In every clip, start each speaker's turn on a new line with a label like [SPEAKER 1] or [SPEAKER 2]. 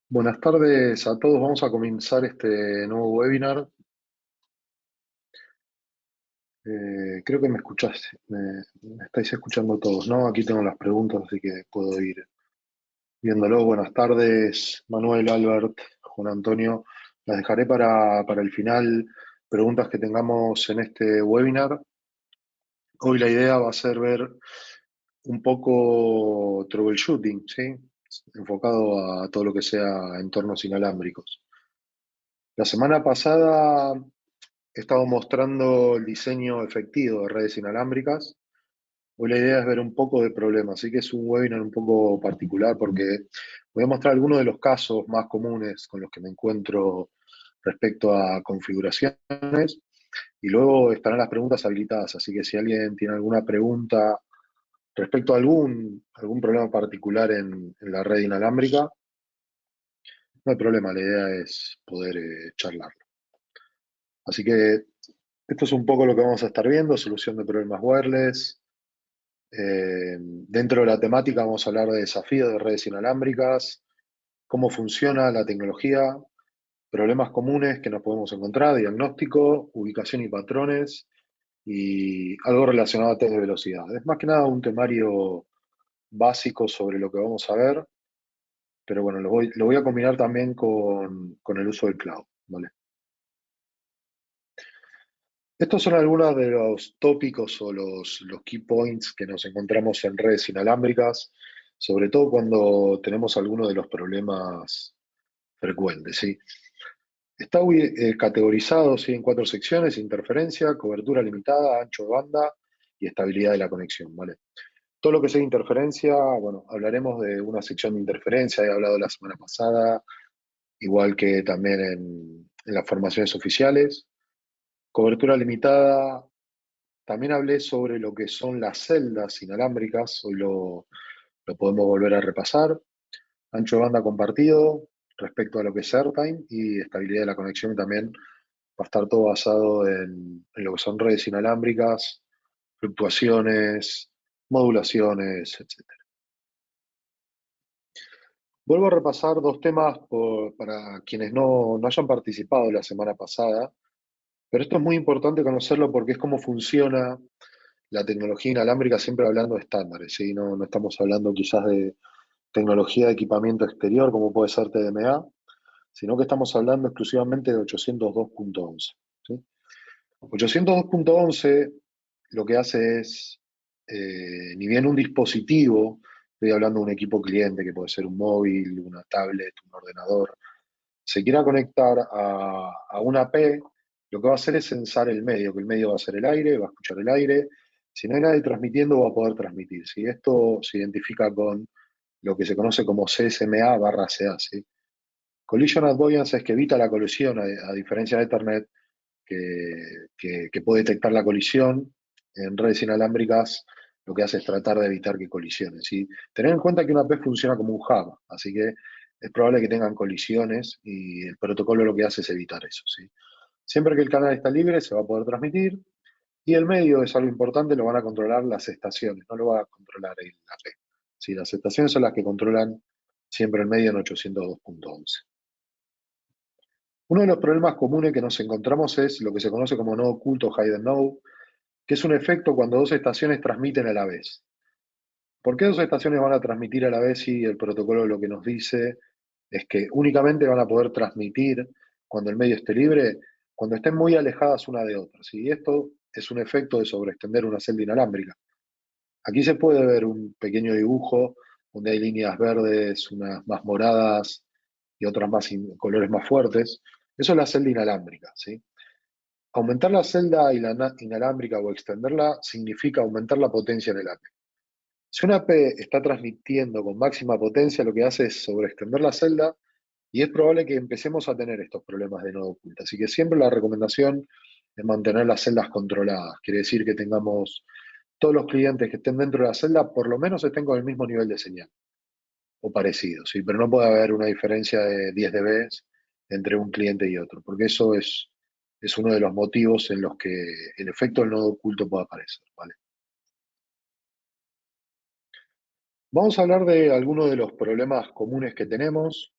[SPEAKER 1] Buenas tardes a todos. Vamos a comenzar este nuevo webinar. Creo que me escuchás, me estáis escuchando todos, ¿no? Aquí tengo las preguntas, así que puedo ir viéndolo. Buenas tardes, Manuel, Albert, Juan Antonio. Las dejaré para el final, preguntas que tengamos en este webinar. Hoy la idea va a ser ver un poco troubleshooting, ¿sí? Enfocado a todo lo que sea entornos inalámbricos. La semana pasada he estado mostrando el diseño efectivo de redes inalámbricas. Hoy la idea es ver un poco de problemas, así que es un webinar un poco particular porque voy a mostrar algunos de los casos más comunes con los que me encuentro respecto a configuraciones y luego estarán las preguntas habilitadas, así que si alguien tiene alguna pregunta respecto a algún problema particular en la red inalámbrica, no hay problema, la idea es poder charlarlo. Así que esto es un poco lo que vamos a estar viendo, solución de problemas wireless. Dentro de la temática vamos a hablar de desafíos de redes inalámbricas, cómo funciona la tecnología, problemas comunes que nos podemos encontrar, diagnóstico, ubicación y patrones, y algo relacionado a test de velocidad. Es más que nada un temario básico sobre lo que vamos a ver, pero bueno, lo voy a combinar también con el uso del cloud, ¿vale? Estos son algunos de los tópicos o los key points que nos encontramos en redes inalámbricas, sobre todo cuando tenemos algunos de los problemas frecuentes, ¿sí? Está categorizado, ¿sí?, en 4 secciones: interferencia, cobertura limitada, ancho de banda y estabilidad de la conexión, ¿vale? Todo lo que sea interferencia, bueno, hablaremos de una sección de interferencia, he hablado la semana pasada, igual que también en las formaciones oficiales. Cobertura limitada, también hablé sobre lo que son las celdas inalámbricas, hoy lo podemos volver a repasar. Ancho de banda compartido respecto a lo que es airtime y estabilidad de la conexión también va a estar todo basado en lo que son redes inalámbricas, fluctuaciones, modulaciones, etc. Vuelvo a repasar 2 temas para quienes no hayan participado la semana pasada, pero esto es muy importante conocerlo porque es cómo funciona la tecnología inalámbrica, siempre hablando de estándares, ¿sí? No estamos hablando quizás de tecnología de equipamiento exterior, como puede ser TDMA, sino que estamos hablando exclusivamente de 802.11, ¿sí? 802.11 lo que hace es, ni bien un dispositivo, estoy hablando de un equipo cliente que puede ser un móvil, una tablet, un ordenador, se quiera conectar a una AP, lo que va a hacer es censar el medio, que el medio va a ser el aire, va a escuchar el aire. Si no hay nadie transmitiendo, va a poder transmitir, ¿sí? Esto se identifica con lo que se conoce como CSMA/CA, ¿sí? Collision Avoidance es que evita la colisión, a diferencia de Ethernet, que puede detectar la colisión. En redes inalámbricas lo que hace es tratar de evitar que colisionen, ¿sí? Tener en cuenta que una AP funciona como un hub, así que es probable que tengan colisiones y el protocolo lo que hace es evitar eso, ¿sí? Siempre que el canal está libre se va a poder transmitir y el medio es algo importante, lo van a controlar las estaciones, no lo va a controlar el AP, ¿sí? Las estaciones son las que controlan siempre el medio en 802.11. Uno de los problemas comunes que nos encontramos es lo que se conoce como nodo oculto, hidden node, que es un efecto cuando 2 estaciones transmiten a la vez. ¿Por qué 2 estaciones van a transmitir a la vez si el protocolo lo que nos dice es que únicamente van a poder transmitir cuando el medio esté libre, cuando estén muy alejadas una de otra? Y esto es un efecto de sobreextender una celda inalámbrica. Aquí se puede ver un pequeño dibujo donde hay líneas verdes, unas más moradas y otras más colores más fuertes. Eso es la celda inalámbrica, ¿sí? Aumentar la celda inalámbrica o extenderla significa aumentar la potencia en el AP. Si una AP está transmitiendo con máxima potencia, lo que hace es sobreextender la celda y es probable que empecemos a tener estos problemas de nodo oculto. Así que siempre la recomendación es mantener las celdas controladas. Quiere decir que tengamos todos los clientes que estén dentro de la celda, por lo menos estén con el mismo nivel de señal o parecido, ¿sí? Pero no puede haber una diferencia de 10 dB entre un cliente y otro, porque eso es es uno de los motivos en los que el efecto del nodo oculto puede aparecer, ¿vale? Vamos a hablar de algunos de los problemas comunes que tenemos,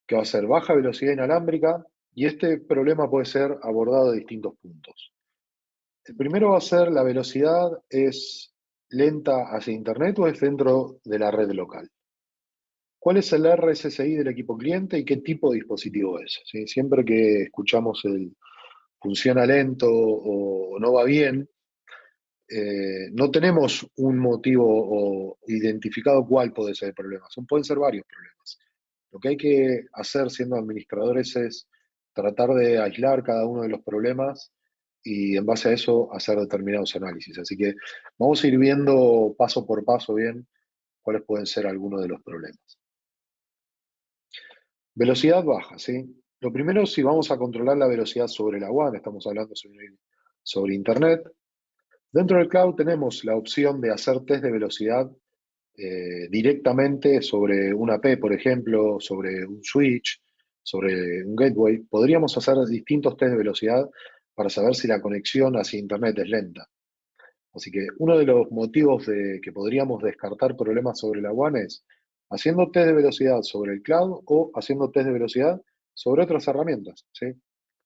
[SPEAKER 1] que va a ser baja velocidad inalámbrica, y este problema puede ser abordado de distintos puntos. El primero va a ser la velocidad es lenta hacia Internet o es dentro de la red local. ¿Cuál es el RSSI del equipo cliente y qué tipo de dispositivo es? ¿Sí? Siempre que escuchamos el funciona lento o no va bien, no tenemos un motivo o identificado cuál puede ser el problema. Pueden ser varios problemas. Lo que hay que hacer siendo administradores es tratar de aislar cada uno de los problemas y en base a eso hacer determinados análisis. Así que vamos a ir viendo paso por paso bien cuáles pueden ser algunos de los problemas. Velocidad baja, ¿sí? Lo primero, si vamos a controlar la velocidad sobre la WAN, estamos hablando sobre Internet. Dentro del cloud tenemos la opción de hacer test de velocidad directamente sobre una AP, por ejemplo, sobre un switch, sobre un gateway. Podríamos hacer distintos test de velocidad para saber si la conexión hacia Internet es lenta. Así que uno de los motivos de que podríamos descartar problemas sobre la WAN es haciendo test de velocidad sobre el cloud o haciendo test de velocidad sobre otras herramientas, ¿sí?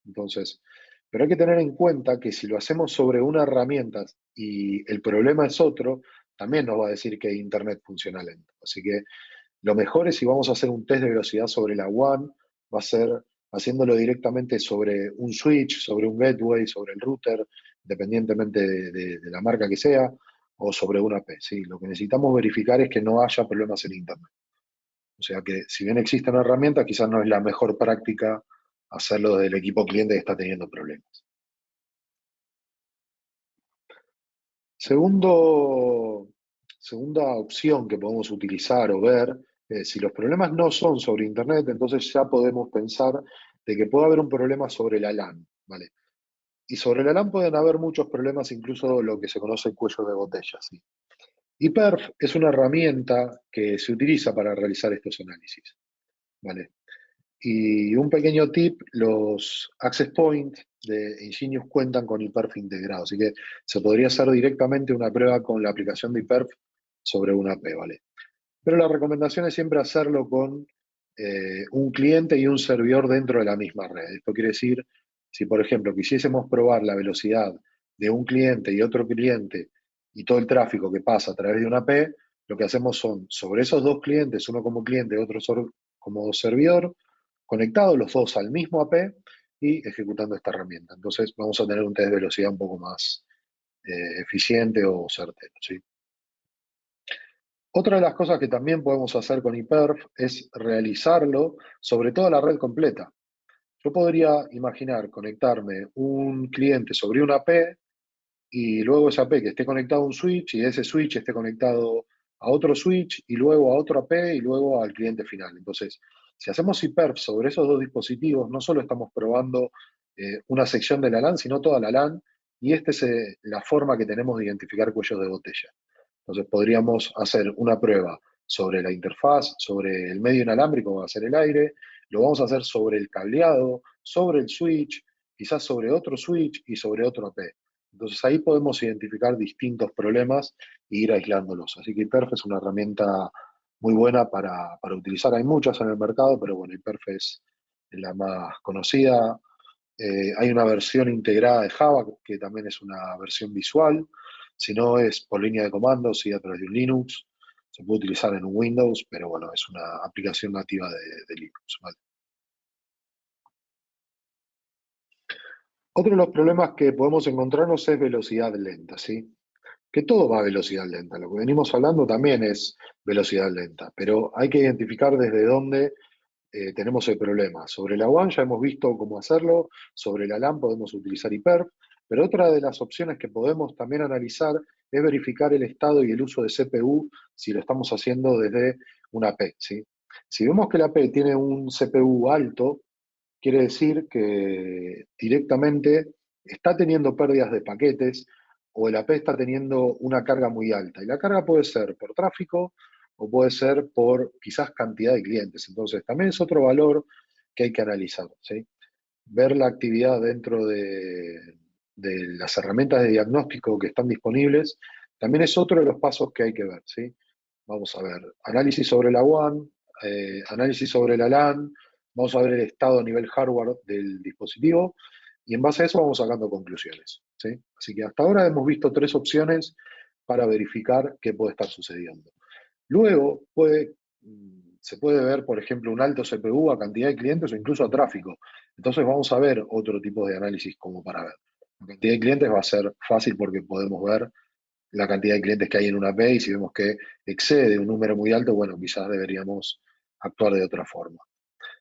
[SPEAKER 1] Entonces, pero hay que tener en cuenta que si lo hacemos sobre una herramienta y el problema es otro, también nos va a decir que Internet funciona lento. Así que lo mejor es si vamos a hacer un test de velocidad sobre la WAN, va a ser haciéndolo directamente sobre un switch, sobre un gateway, sobre el router, independientemente de la marca que sea, o sobre una AP. ¿Sí? Lo que necesitamos verificar es que no haya problemas en Internet. O sea que si bien existe una herramienta, quizás no es la mejor práctica hacerlo del equipo cliente que está teniendo problemas. Segunda opción que podemos utilizar o ver, si los problemas no son sobre Internet, entonces ya podemos pensar de que puede haber un problema sobre la LAN, ¿vale? Y sobre la LAN pueden haber muchos problemas, incluso lo que se conoce cuello de botella, ¿sí? Y PERF es una herramienta que se utiliza para realizar estos análisis, ¿vale? Y un pequeño tip, los access points de Ingenious cuentan con IPERF integrado, así que se podría hacer directamente una prueba con la aplicación de IPERF sobre una AP, ¿vale? Pero la recomendación es siempre hacerlo con un cliente y un servidor dentro de la misma red. Esto quiere decir, si por ejemplo quisiésemos probar la velocidad de un cliente y otro cliente y todo el tráfico que pasa a través de una AP, lo que hacemos son sobre esos dos clientes, uno como cliente y otro como servidor, conectados los dos al mismo AP y ejecutando esta herramienta. Entonces vamos a tener un test de velocidad un poco más eficiente o certero, ¿sí? Otra de las cosas que también podemos hacer con IPERF es realizarlo sobre toda la red completa. Yo podría imaginar conectarme un cliente sobre una AP y luego esa AP que esté conectado a un switch y ese switch esté conectado a otro switch y luego a otro AP y luego al cliente final. Entonces, si hacemos IPERF sobre esos dos dispositivos, no solo estamos probando una sección de la LAN, sino toda la LAN, y esta es la forma que tenemos de identificar cuellos de botella. Entonces podríamos hacer una prueba sobre la interfaz, sobre el medio inalámbrico, va a ser el aire, lo vamos a hacer sobre el cableado, sobre el switch, quizás sobre otro switch y sobre otro AP. Entonces ahí podemos identificar distintos problemas e ir aislándolos. Así que IPERF es una herramienta muy buena para utilizar. Hay muchas en el mercado, pero bueno, IPERF es la más conocida. Hay una versión integrada de Java, que también es una versión visual. Si no, es por línea de comandos y a través de un Linux. Se puede utilizar en un Windows, pero bueno, es una aplicación nativa de Linux, ¿vale? Otro de los problemas que podemos encontrarnos es velocidad lenta, ¿sí? Que todo va a velocidad lenta. Lo que venimos hablando también es velocidad lenta, pero hay que identificar desde dónde tenemos el problema. Sobre la WAN ya hemos visto cómo hacerlo, sobre la LAN podemos utilizar IPERF, pero otra de las opciones que podemos también analizar es verificar el estado y el uso de CPU si lo estamos haciendo desde una AP, ¿sí? Si vemos que la AP tiene un CPU alto, quiere decir que directamente está teniendo pérdidas de paquetes o el AP está teniendo una carga muy alta. Y la carga puede ser por tráfico o puede ser por quizás cantidad de clientes. Entonces, también es otro valor que hay que analizar, ¿sí? ver la actividad dentro de las herramientas de diagnóstico que están disponibles, también es otro de los pasos que hay que ver, ¿sí? Vamos a ver, análisis sobre la WAN, análisis sobre la LAN, vamos a ver el estado a nivel hardware del dispositivo y en base a eso vamos sacando conclusiones, ¿sí? Así que hasta ahora hemos visto tres opciones para verificar qué puede estar sucediendo. Luego se puede ver, por ejemplo, un alto CPU a cantidad de clientes o incluso a tráfico. Entonces vamos a ver otro tipo de análisis como para ver. La cantidad de clientes va a ser fácil porque podemos ver la cantidad de clientes que hay en una API y si vemos que excede un número muy alto, bueno, quizás deberíamos actuar de otra forma.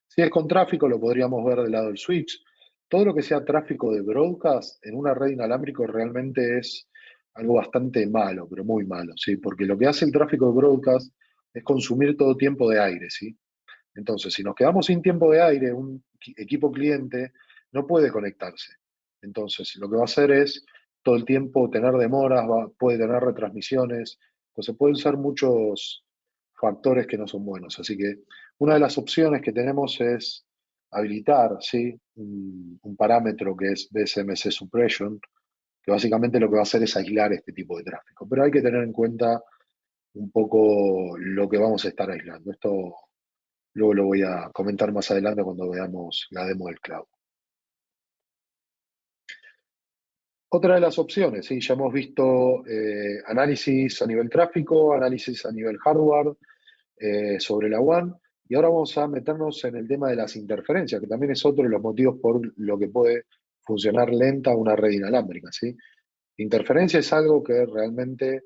[SPEAKER 1] Si es con tráfico, lo podríamos ver del lado del switch. Todo lo que sea tráfico de broadcast en una red inalámbrica realmente es algo bastante malo, pero muy malo, ¿sí? Porque lo que hace el tráfico de broadcast es consumir todo tiempo de aire, ¿sí? Entonces, si nos quedamos sin tiempo de aire, un equipo cliente no puede conectarse. Entonces, lo que va a hacer es todo el tiempo tener demoras, puede tener retransmisiones. Entonces, pueden ser muchos factores que no son buenos. Así que una de las opciones que tenemos es habilitar, ¿sí? Un parámetro que es BSMC Suppression, que básicamente lo que va a hacer es aislar este tipo de tráfico. Pero hay que tener en cuenta un poco lo que vamos a estar aislando. Esto luego lo voy a comentar más adelante cuando veamos la demo del cloud. Otra de las opciones, ¿sí? Ya hemos visto análisis a nivel tráfico, análisis a nivel hardware, sobre la WAN, y ahora vamos a meternos en el tema de las interferencias, que también es otro de los motivos por lo que puede funcionar lenta una red inalámbrica, ¿sí? Interferencia es algo que realmente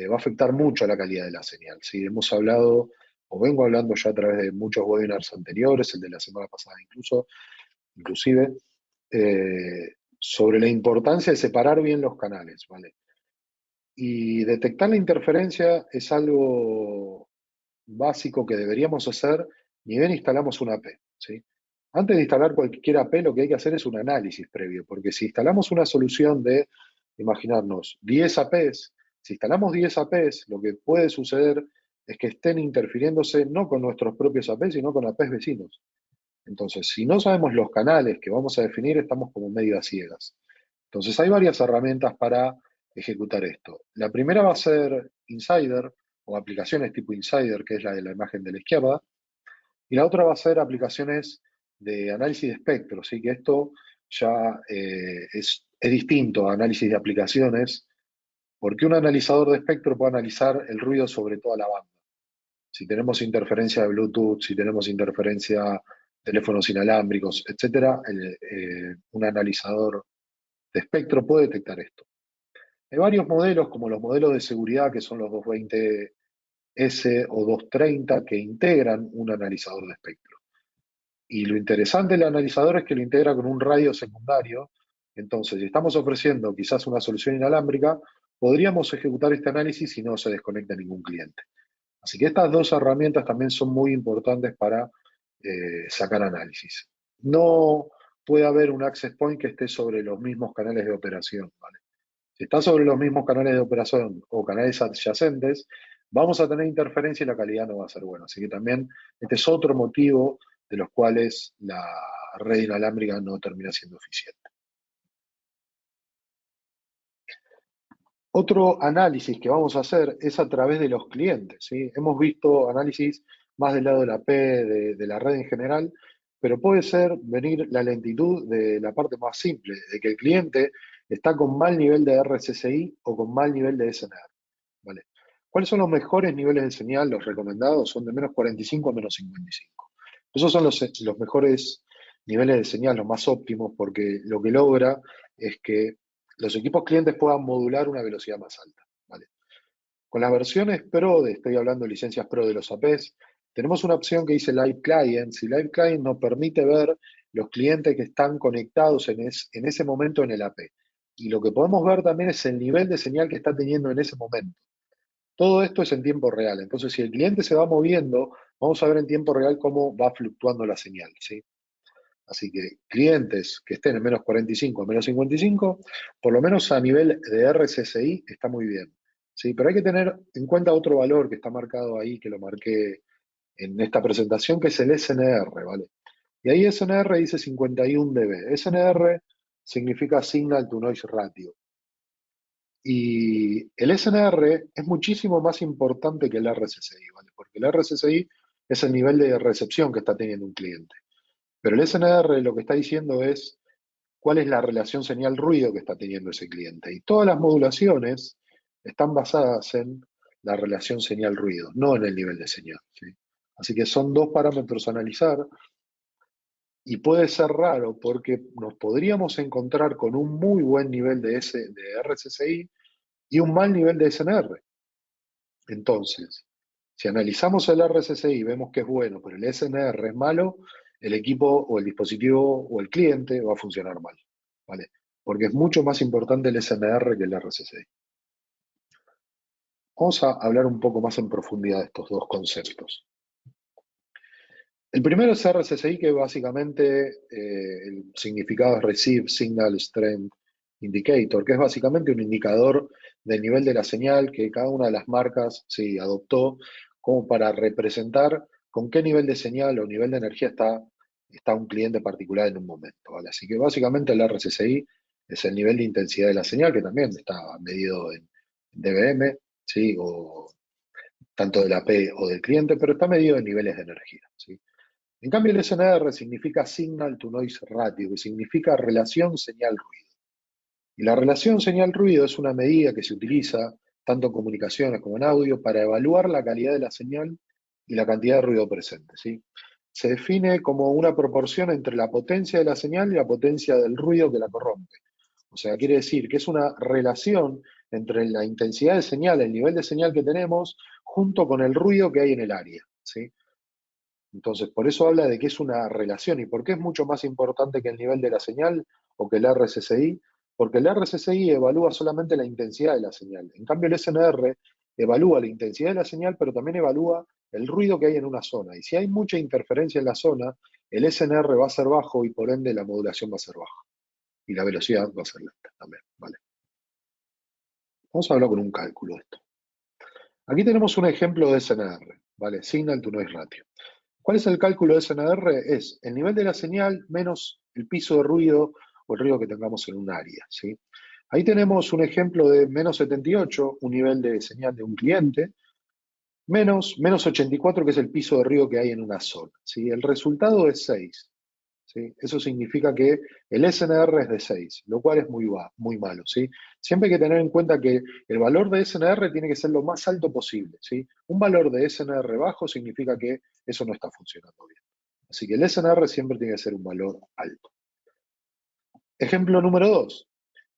[SPEAKER 1] va a afectar mucho a la calidad de la señal, ¿sí? Hemos hablado, o vengo hablando ya a través de muchos webinars anteriores, el de la semana pasada inclusive, sobre la importancia de separar bien los canales, ¿vale? Y detectar la interferencia es algo básico que deberíamos hacer ni bien instalamos una AP, ¿sí? Antes de instalar cualquier AP, lo que hay que hacer es un análisis previo, porque si instalamos una solución de, imaginarnos, 10 APs, si instalamos 10 APs, lo que puede suceder es que estén interfiriéndose no con nuestros propios APs, sino con APs vecinos. Entonces, si no sabemos los canales que vamos a definir, estamos como medio a ciegas. Entonces, hay varias herramientas para ejecutar esto. La primera va a ser Insider o aplicaciones tipo Insider, que es la de la imagen de la izquierda, y la otra va a ser aplicaciones de análisis de espectro, ¿sí? Que esto ya es distinto a análisis de aplicaciones, porque un analizador de espectro puede analizar el ruido sobre toda la banda. Si tenemos interferencia de Bluetooth, si tenemos interferencia teléfonos inalámbricos, etcétera, un analizador de espectro puede detectar esto. Hay varios modelos, como los modelos de seguridad, que son los 220S o 230, que integran un analizador de espectro. Y lo interesante del analizador es que lo integra con un radio secundario. Entonces, si estamos ofreciendo quizás una solución inalámbrica, podríamos ejecutar este análisis y no se desconecta ningún cliente. Así que estas dos herramientas también son muy importantes para sacar análisis. No puede haber un access point que esté sobre los mismos canales de operación, ¿vale? Si está sobre los mismos canales de operación o canales adyacentes, vamos a tener interferencia y la calidad no va a ser buena. Así que también este es otro motivo de los cuales la red inalámbrica no termina siendo eficiente. Otro análisis que vamos a hacer es a través de los clientes, ¿sí? Hemos visto análisis más del lado de la P, de la red en general, pero puede ser venir la lentitud de la parte más simple, de que el cliente está con mal nivel de RSSI o con mal nivel de SNR, ¿vale? ¿Cuáles son los mejores niveles de señal? Los recomendados son de menos 45 a menos 55. Esos son los mejores niveles de señal, los más óptimos, porque lo que logra es que los equipos clientes puedan modular una velocidad más alta, ¿vale? Con las versiones Pro, estoy hablando de licencias Pro de los APs, tenemos una opción que dice Live Clients, y Live Client nos permite ver los clientes que están conectados en ese momento en el AP. Y lo que podemos ver también es el nivel de señal que está teniendo en ese momento. Todo esto es en tiempo real. Entonces, si el cliente se va moviendo, vamos a ver en tiempo real cómo va fluctuando la señal, ¿sí? Así que clientes que estén en menos 45 a menos 55, por lo menos a nivel de RSSI está muy bien, ¿sí? Pero hay que tener en cuenta otro valor que está marcado ahí, que lo marqué en esta presentación, que es el SNR, ¿vale? Y ahí SNR dice 51 dB. SNR significa Signal to Noise Ratio. Y el SNR es muchísimo más importante que el RSSI, ¿vale? Porque el RSSI es el nivel de recepción que está teniendo un cliente. Pero el SNR lo que está diciendo es cuál es la relación señal-ruido que está teniendo ese cliente. Y todas las modulaciones están basadas en la relación señal-ruido, no en el nivel de señal, ¿sí? Así que son dos parámetros a analizar y puede ser raro porque nos podríamos encontrar con un muy buen nivel de RSSI y un mal nivel de SNR. Entonces, si analizamos el RSSI y vemos que es bueno, pero el SNR es malo, el equipo o el dispositivo o el cliente va a funcionar mal, ¿vale? Porque es mucho más importante el SNR que el RSSI. Vamos a hablar un poco más en profundidad de estos dos conceptos. El primero es RSSI, que básicamente el significado es Receive Signal Strength Indicator, que es básicamente un indicador del nivel de la señal que cada una de las marcas adoptó como para representar con qué nivel de señal o nivel de energía está un cliente particular en un momento, ¿vale? Así que básicamente el RSSI es el nivel de intensidad de la señal, que también está medido en dBm, ¿sí? O tanto de la P o del cliente, pero está medido en niveles de energía, ¿sí? En cambio, el SNR significa Signal to Noise Ratio, que significa relación señal-ruido. Y la relación señal-ruido es una medida que se utiliza tanto en comunicaciones como en audio para evaluar la calidad de la señal y la cantidad de ruido presente, ¿sí? Se define como una proporción entre la potencia de la señal y la potencia del ruido que la corrompe. O sea, quiere decir que es una relación entre la intensidad de señal, el nivel de señal que tenemos, junto con el ruido que hay en el área, ¿sí? Entonces, por eso habla de que es una relación. ¿Y por qué es mucho más importante que el nivel de la señal o que el RSSI? Porque el RSSI evalúa solamente la intensidad de la señal. En cambio, el SNR evalúa la intensidad de la señal, pero también evalúa el ruido que hay en una zona. Y si hay mucha interferencia en la zona, el SNR va a ser bajo y por ende la modulación va a ser baja. Y la velocidad va a ser lenta también, ¿vale? Vamos a hablar con un cálculo de esto. Aquí tenemos un ejemplo de SNR, ¿vale? Signal to Noise Ratio. ¿Cuál es el cálculo de SNR? Es el nivel de la señal menos el piso de ruido o el ruido que tengamos en un área, ¿sí? Ahí tenemos un ejemplo de menos 78, un nivel de señal de un cliente, menos 84, que es el piso de ruido que hay en una zona, ¿sí? El resultado es 6, ¿sí? Eso significa que el SNR es de 6, lo cual es muy malo, ¿sí? Siempre hay que tener en cuenta que el valor de SNR tiene que ser lo más alto posible, ¿sí? Un valor de SNR bajo significa que eso no está funcionando bien. Así que el SNR siempre tiene que ser un valor alto. Ejemplo número 2,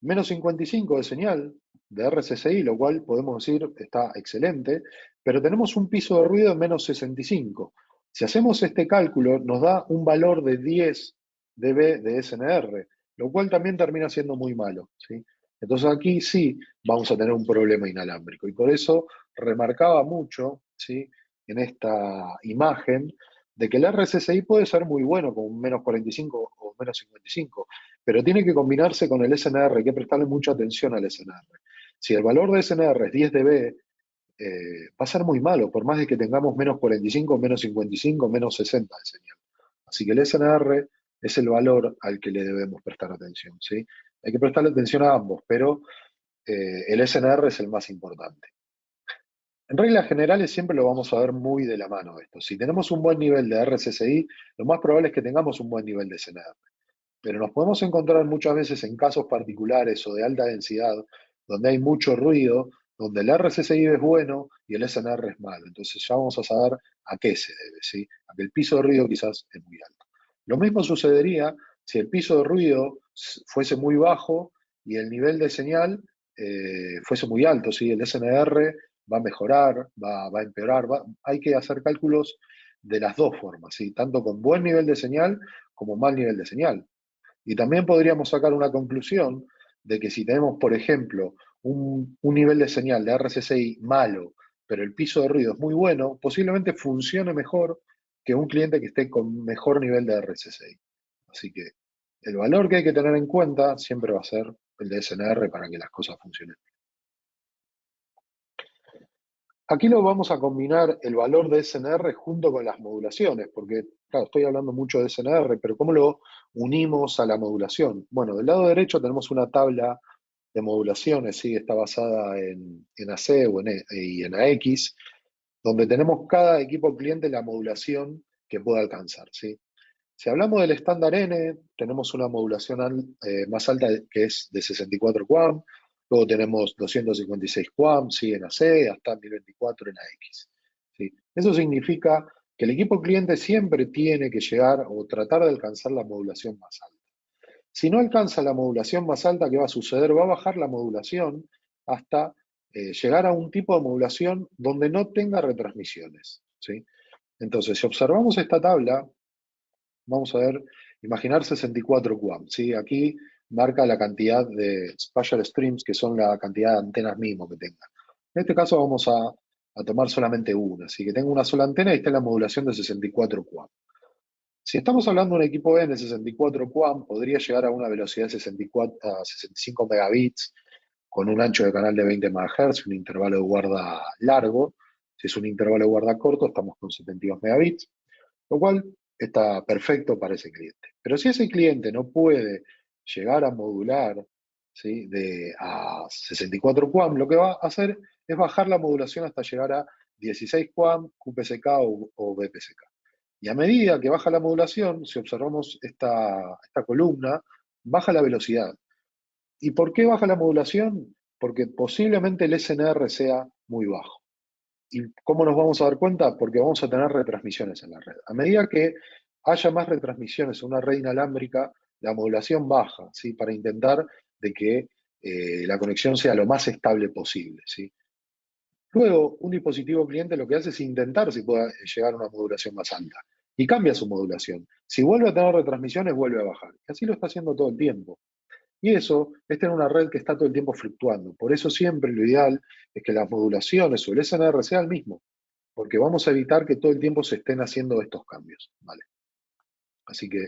[SPEAKER 1] menos 55 de señal de RSSI, lo cual podemos decir está excelente, pero tenemos un piso de ruido de menos 65. Si hacemos este cálculo, nos da un valor de 10 dB de SNR, lo cual también termina siendo muy malo, ¿sí? Entonces aquí sí vamos a tener un problema inalámbrico y por eso remarcaba mucho, ¿sí?, en esta imagen de que el RSSI puede ser muy bueno con un menos 45 o menos 55, pero tiene que combinarse con el SNR, hay que prestarle mucha atención al SNR. Si el valor de SNR es 10 dB, va a ser muy malo, por más de que tengamos menos 45, menos 55, menos 60 de señal. Así que el SNR es el valor al que le debemos prestar atención, ¿sí? Hay que prestarle atención a ambos, pero el SNR es el más importante. En reglas generales siempre lo vamos a ver muy de la mano esto. Si tenemos un buen nivel de RSSI, lo más probable es que tengamos un buen nivel de SNR. Pero nos podemos encontrar muchas veces en casos particulares o de alta densidad, donde hay mucho ruido, donde el RSSI es bueno y el SNR es malo. Entonces ya vamos a saber a qué se debe, ¿sí? A que el piso de ruido quizás es muy alto. Lo mismo sucedería si el piso de ruido fuese muy bajo y el nivel de señal fuese muy alto, ¿sí? El SNR va a mejorar, va a empeorar, hay que hacer cálculos de las dos formas, ¿sí? Tanto con buen nivel de señal como mal nivel de señal. Y también podríamos sacar una conclusión de que si tenemos, por ejemplo, un nivel de señal de RSSI malo, pero el piso de ruido es muy bueno, posiblemente funcione mejor que un cliente que esté con mejor nivel de RSSI. Así que el valor que hay que tener en cuenta siempre va a ser el de SNR para que las cosas funcionen. Aquí lo vamos a combinar el valor de SNR junto con las modulaciones, porque, claro, estoy hablando mucho de SNR, pero ¿cómo lo unimos a la modulación? Bueno, del lado derecho tenemos una tabla de modulaciones, ¿sí? Está basada en AC y en AX, donde tenemos cada equipo cliente la modulación que pueda alcanzar, ¿sí? Si hablamos del estándar N, tenemos una modulación más alta que es de 64 QAM, luego tenemos 256 QAM, ¿sí? En AC, hasta 1024 en AX. ¿Sí? Eso significa que el equipo cliente siempre tiene que llegar o tratar de alcanzar la modulación más alta. Si no alcanza la modulación más alta, ¿qué va a suceder? Va a bajar la modulación hasta llegar a un tipo de modulación donde no tenga retransmisiones, ¿sí? Entonces, si observamos esta tabla, vamos a ver, imaginar 64 QAM, ¿sí? Aquí marca la cantidad de spatial streams, que son la cantidad de antenas mismo que tenga. En este caso vamos a tomar solamente una, así que tengo una sola antena y está en la modulación de 64 QAM. Si estamos hablando de un equipo N 64 QAM, podría llegar a una velocidad de 64 a 65 megabits con un ancho de canal de 20 MHz, un intervalo de guarda largo. Si es un intervalo de guarda corto, estamos con 72 megabits, lo cual está perfecto para ese cliente. Pero si ese cliente no puede llegar a modular, ¿sí? A 64 QAM, lo que va a hacer es bajar la modulación hasta llegar a 16 QAM, QPSK o BPSK. Y a medida que baja la modulación, si observamos esta columna, baja la velocidad. ¿Y por qué baja la modulación? Porque posiblemente el SNR sea muy bajo. ¿Y cómo nos vamos a dar cuenta? Porque vamos a tener retransmisiones en la red. A medida que haya más retransmisiones en una red inalámbrica, la modulación baja, ¿sí? Para intentar de que la conexión sea lo más estable posible, ¿sí? Luego, un dispositivo cliente lo que hace es intentar si puede llegar a una modulación más alta y cambia su modulación. Si vuelve a tener retransmisiones, vuelve a bajar. Y así lo está haciendo todo el tiempo. Y eso es tener una red que está todo el tiempo fluctuando. Por eso siempre lo ideal es que las modulaciones o el SNR sea el mismo, porque vamos a evitar que todo el tiempo se estén haciendo estos cambios, ¿vale? Así que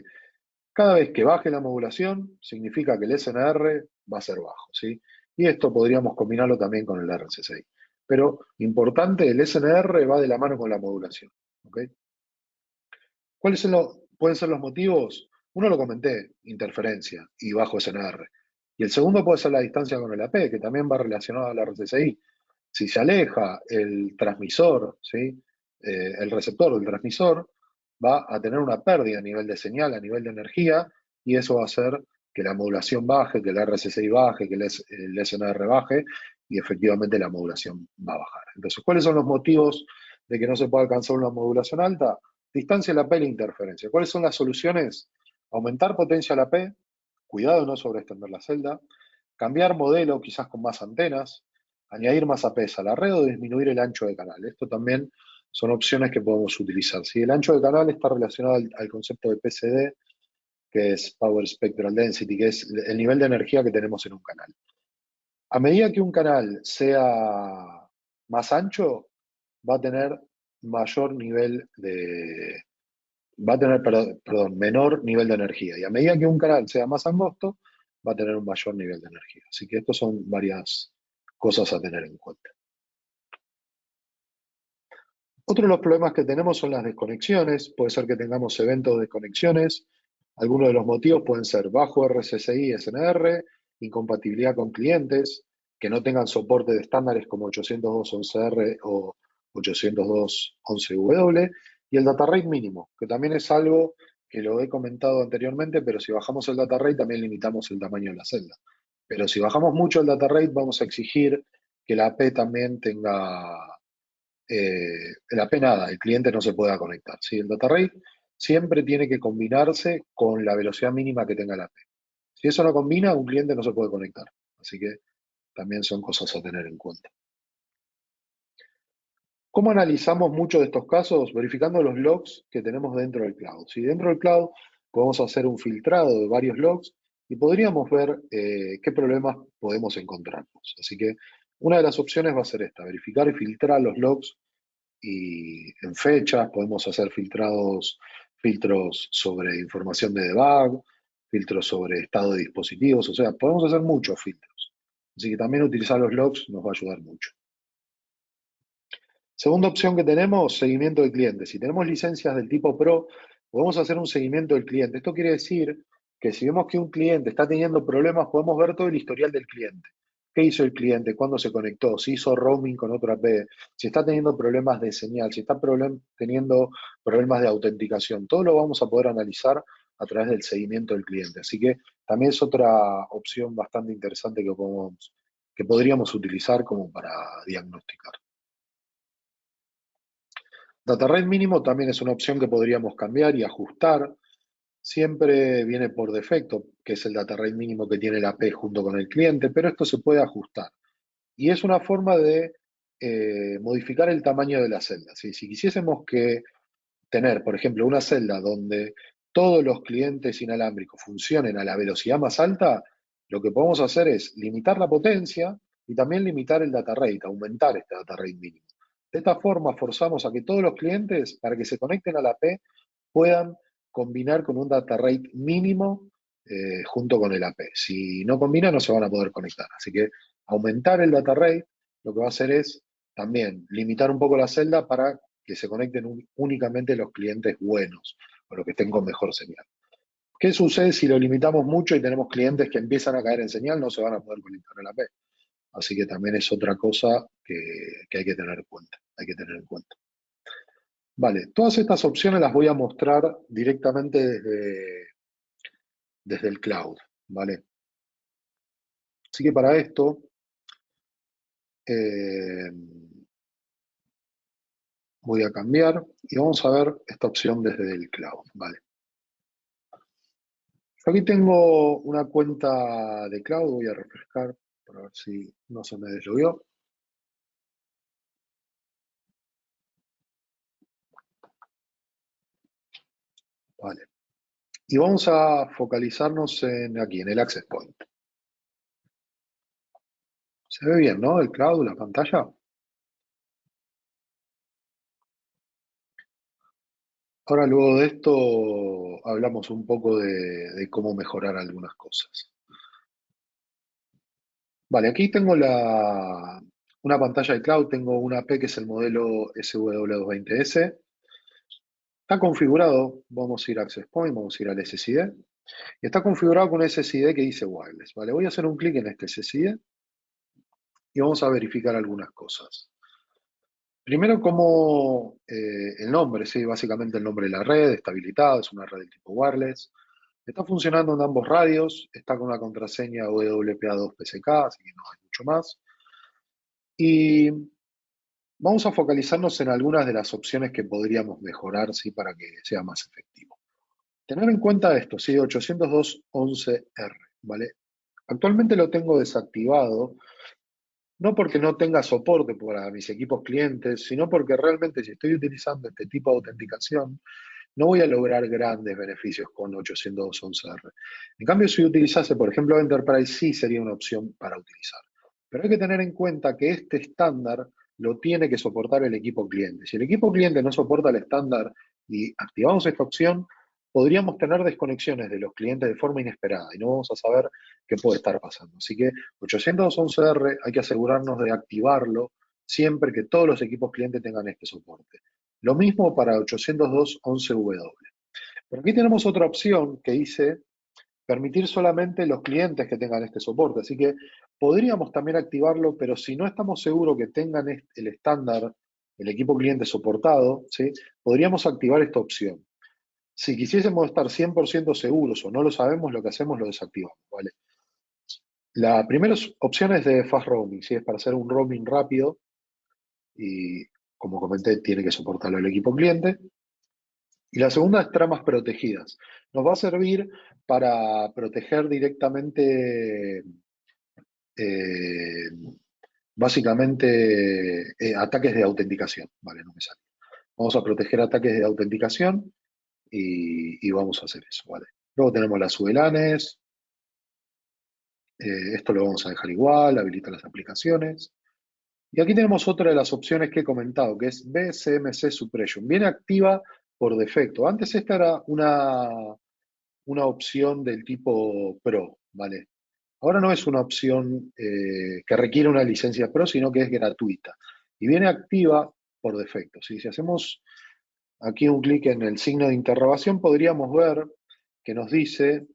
[SPEAKER 1] cada vez que baje la modulación, significa que el SNR va a ser bajo, ¿sí? Y esto podríamos combinarlo también con el RSSI. Pero importante, el SNR va de la mano con la modulación, ¿ok? Pueden ser los motivos? Uno lo comenté, interferencia y bajo SNR. Y el segundo puede ser la distancia con el AP, que también va relacionado al RSSI. Si se aleja el transmisor, ¿sí? El receptor del transmisor, va a tener una pérdida a nivel de señal, a nivel de energía, y eso va a hacer que la modulación baje, que el RSSI baje, que el SNR baje, y efectivamente la modulación va a bajar. Entonces, ¿cuáles son los motivos de que no se pueda alcanzar una modulación alta? Distancia a la P e interferencia. ¿Cuáles son las soluciones? Aumentar potencia a la P, cuidado no sobreextender la celda, cambiar modelo quizás con más antenas, añadir más APs a la red o disminuir el ancho de canal. Esto también son opciones que podemos utilizar. Si el ancho de canal está relacionado al concepto de PCD, que es Power Spectral Density, que es el nivel de energía que tenemos en un canal. A medida que un canal sea más ancho, va a tener mayor nivel de, va a tener, perdón, menor nivel de energía. Y a medida que un canal sea más angosto, va a tener un mayor nivel de energía. Así que estos son varias cosas a tener en cuenta. Otro de los problemas que tenemos son las desconexiones. Puede ser que tengamos eventos de desconexiones. Algunos de los motivos pueden ser bajo RSSI y SNR, incompatibilidad con clientes, que no tengan soporte de estándares como 802.11r o 802.11w, y el data rate mínimo, que también es algo que lo he comentado anteriormente, pero si bajamos el data rate también limitamos el tamaño de la celda. Pero si bajamos mucho el data rate, vamos a exigir que la AP también tenga la P nada, el cliente no se pueda conectar, ¿sí? El data rate siempre tiene que combinarse con la velocidad mínima que tenga la P. Si eso no combina, un cliente no se puede conectar. Así que también son cosas a tener en cuenta. ¿Cómo analizamos muchos de estos casos? Verificando los logs que tenemos dentro del cloud. Si dentro del cloud podemos hacer un filtrado de varios logs y podríamos ver qué problemas podemos encontrarnos. Así que una de las opciones va a ser esta, verificar y filtrar los logs y en fechas, podemos hacer filtros sobre información de debug, filtros sobre estado de dispositivos, o sea, podemos hacer muchos filtros. Así que también utilizar los logs nos va a ayudar mucho. Segunda opción que tenemos, seguimiento de clientes. Si tenemos licencias del tipo Pro, podemos hacer un seguimiento del cliente. Esto quiere decir que si vemos que un cliente está teniendo problemas, podemos ver todo el historial del cliente. ¿Qué hizo el cliente? ¿Cuándo se conectó? ¿Si hizo roaming con otra AP? ¿Si está teniendo problemas de señal? ¿Si está teniendo problemas de autenticación? Todo lo vamos a poder analizar a través del seguimiento del cliente. Así que también es otra opción bastante interesante que podríamos utilizar como para diagnosticar. Data rate mínimo también es una opción que podríamos cambiar y ajustar. Siempre viene por defecto, que es el data rate mínimo que tiene la P junto con el cliente, pero esto se puede ajustar. Y es una forma de modificar el tamaño de la celda. ¿Sí? Si quisiésemos que tener, por ejemplo, una celda donde todos los clientes inalámbricos funcionen a la velocidad más alta, lo que podemos hacer es limitar la potencia y también limitar el data rate, aumentar este data rate mínimo. De esta forma forzamos a que todos los clientes, para que se conecten a la P, puedan combinar con un data rate mínimo junto con el AP. Si no combina, no se van a poder conectar. Así que aumentar el data rate lo que va a hacer es también limitar un poco la celda para que se conecten únicamente los clientes buenos o los que estén con mejor señal. ¿Qué sucede si lo limitamos mucho y tenemos clientes que empiezan a caer en señal? No se van a poder conectar a la AP. Así que también es otra cosa que hay que tener en cuenta. Hay que tener en cuenta. Vale, todas estas opciones las voy a mostrar directamente desde el cloud, ¿vale? Así que para esto voy a cambiar y vamos a ver esta opción desde el cloud, ¿vale? Aquí tengo una cuenta de cloud, voy a refrescar para ver si no se me deslogueó. Vale. Y vamos a focalizarnos aquí, en el Access Point. Se ve bien, ¿no? El cloud, la pantalla. Ahora, luego de esto, hablamos un poco de cómo mejorar algunas cosas. Vale, aquí tengo una pantalla de cloud, tengo una AP que es el modelo SW220S. Está configurado, vamos a ir a Access Point, vamos a ir al SSID. Y está configurado con un SSID que dice wireless. Vale, voy a hacer un clic en este SSID y vamos a verificar algunas cosas. Primero, como el nombre, ¿sí? Básicamente el nombre de la red, está habilitado, es una red del tipo wireless. Está funcionando en ambos radios, está con una contraseña WPA2PSK, así que no hay mucho más. Y vamos a focalizarnos en algunas de las opciones que podríamos mejorar, ¿sí? Para que sea más efectivo. Tener en cuenta esto, ¿sí? 802.11r, ¿vale? Actualmente lo tengo desactivado, no porque no tenga soporte para mis equipos clientes, sino porque realmente si estoy utilizando este tipo de autenticación, no voy a lograr grandes beneficios con 802.11r. En cambio, si utilizase, por ejemplo, Enterprise, sí sería una opción para utilizar. Pero hay que tener en cuenta que este estándar lo tiene que soportar el equipo cliente. Si el equipo cliente no soporta el estándar y activamos esta opción, podríamos tener desconexiones de los clientes de forma inesperada y no vamos a saber qué puede estar pasando. Así que 811R hay que asegurarnos de activarlo siempre que todos los equipos clientes tengan este soporte. Lo mismo para 802.11W. Pero aquí tenemos otra opción que dice permitir solamente los clientes que tengan este soporte. Así que podríamos también activarlo, pero si no estamos seguros que tengan el estándar, el equipo cliente soportado, ¿sí? Podríamos activar esta opción. Si quisiésemos estar 100% seguros o no lo sabemos, lo que hacemos lo desactivamos, ¿vale? La primera opción es de fast roaming, ¿sí? Es para hacer un roaming rápido y, como comenté, tiene que soportarlo el equipo cliente. Y la segunda es tramas protegidas. Nos va a servir para proteger directamente, eh, básicamente, ataques de autenticación. Vale, no me sale. Vamos a proteger ataques de autenticación y vamos a hacer eso, ¿vale? Luego tenemos las VLANs. Esto lo vamos a dejar igual, habilita las aplicaciones. Y aquí tenemos otra de las opciones que he comentado, que es BCMC Suppression. Viene activa por defecto. Antes esta era una opción del tipo Pro, ¿vale? Ahora no es una opción que requiere una licencia Pro, sino que es gratuita. Y viene activa por defecto, ¿sí? Si hacemos aquí un clic en el signo de interrogación, podríamos ver que nos dice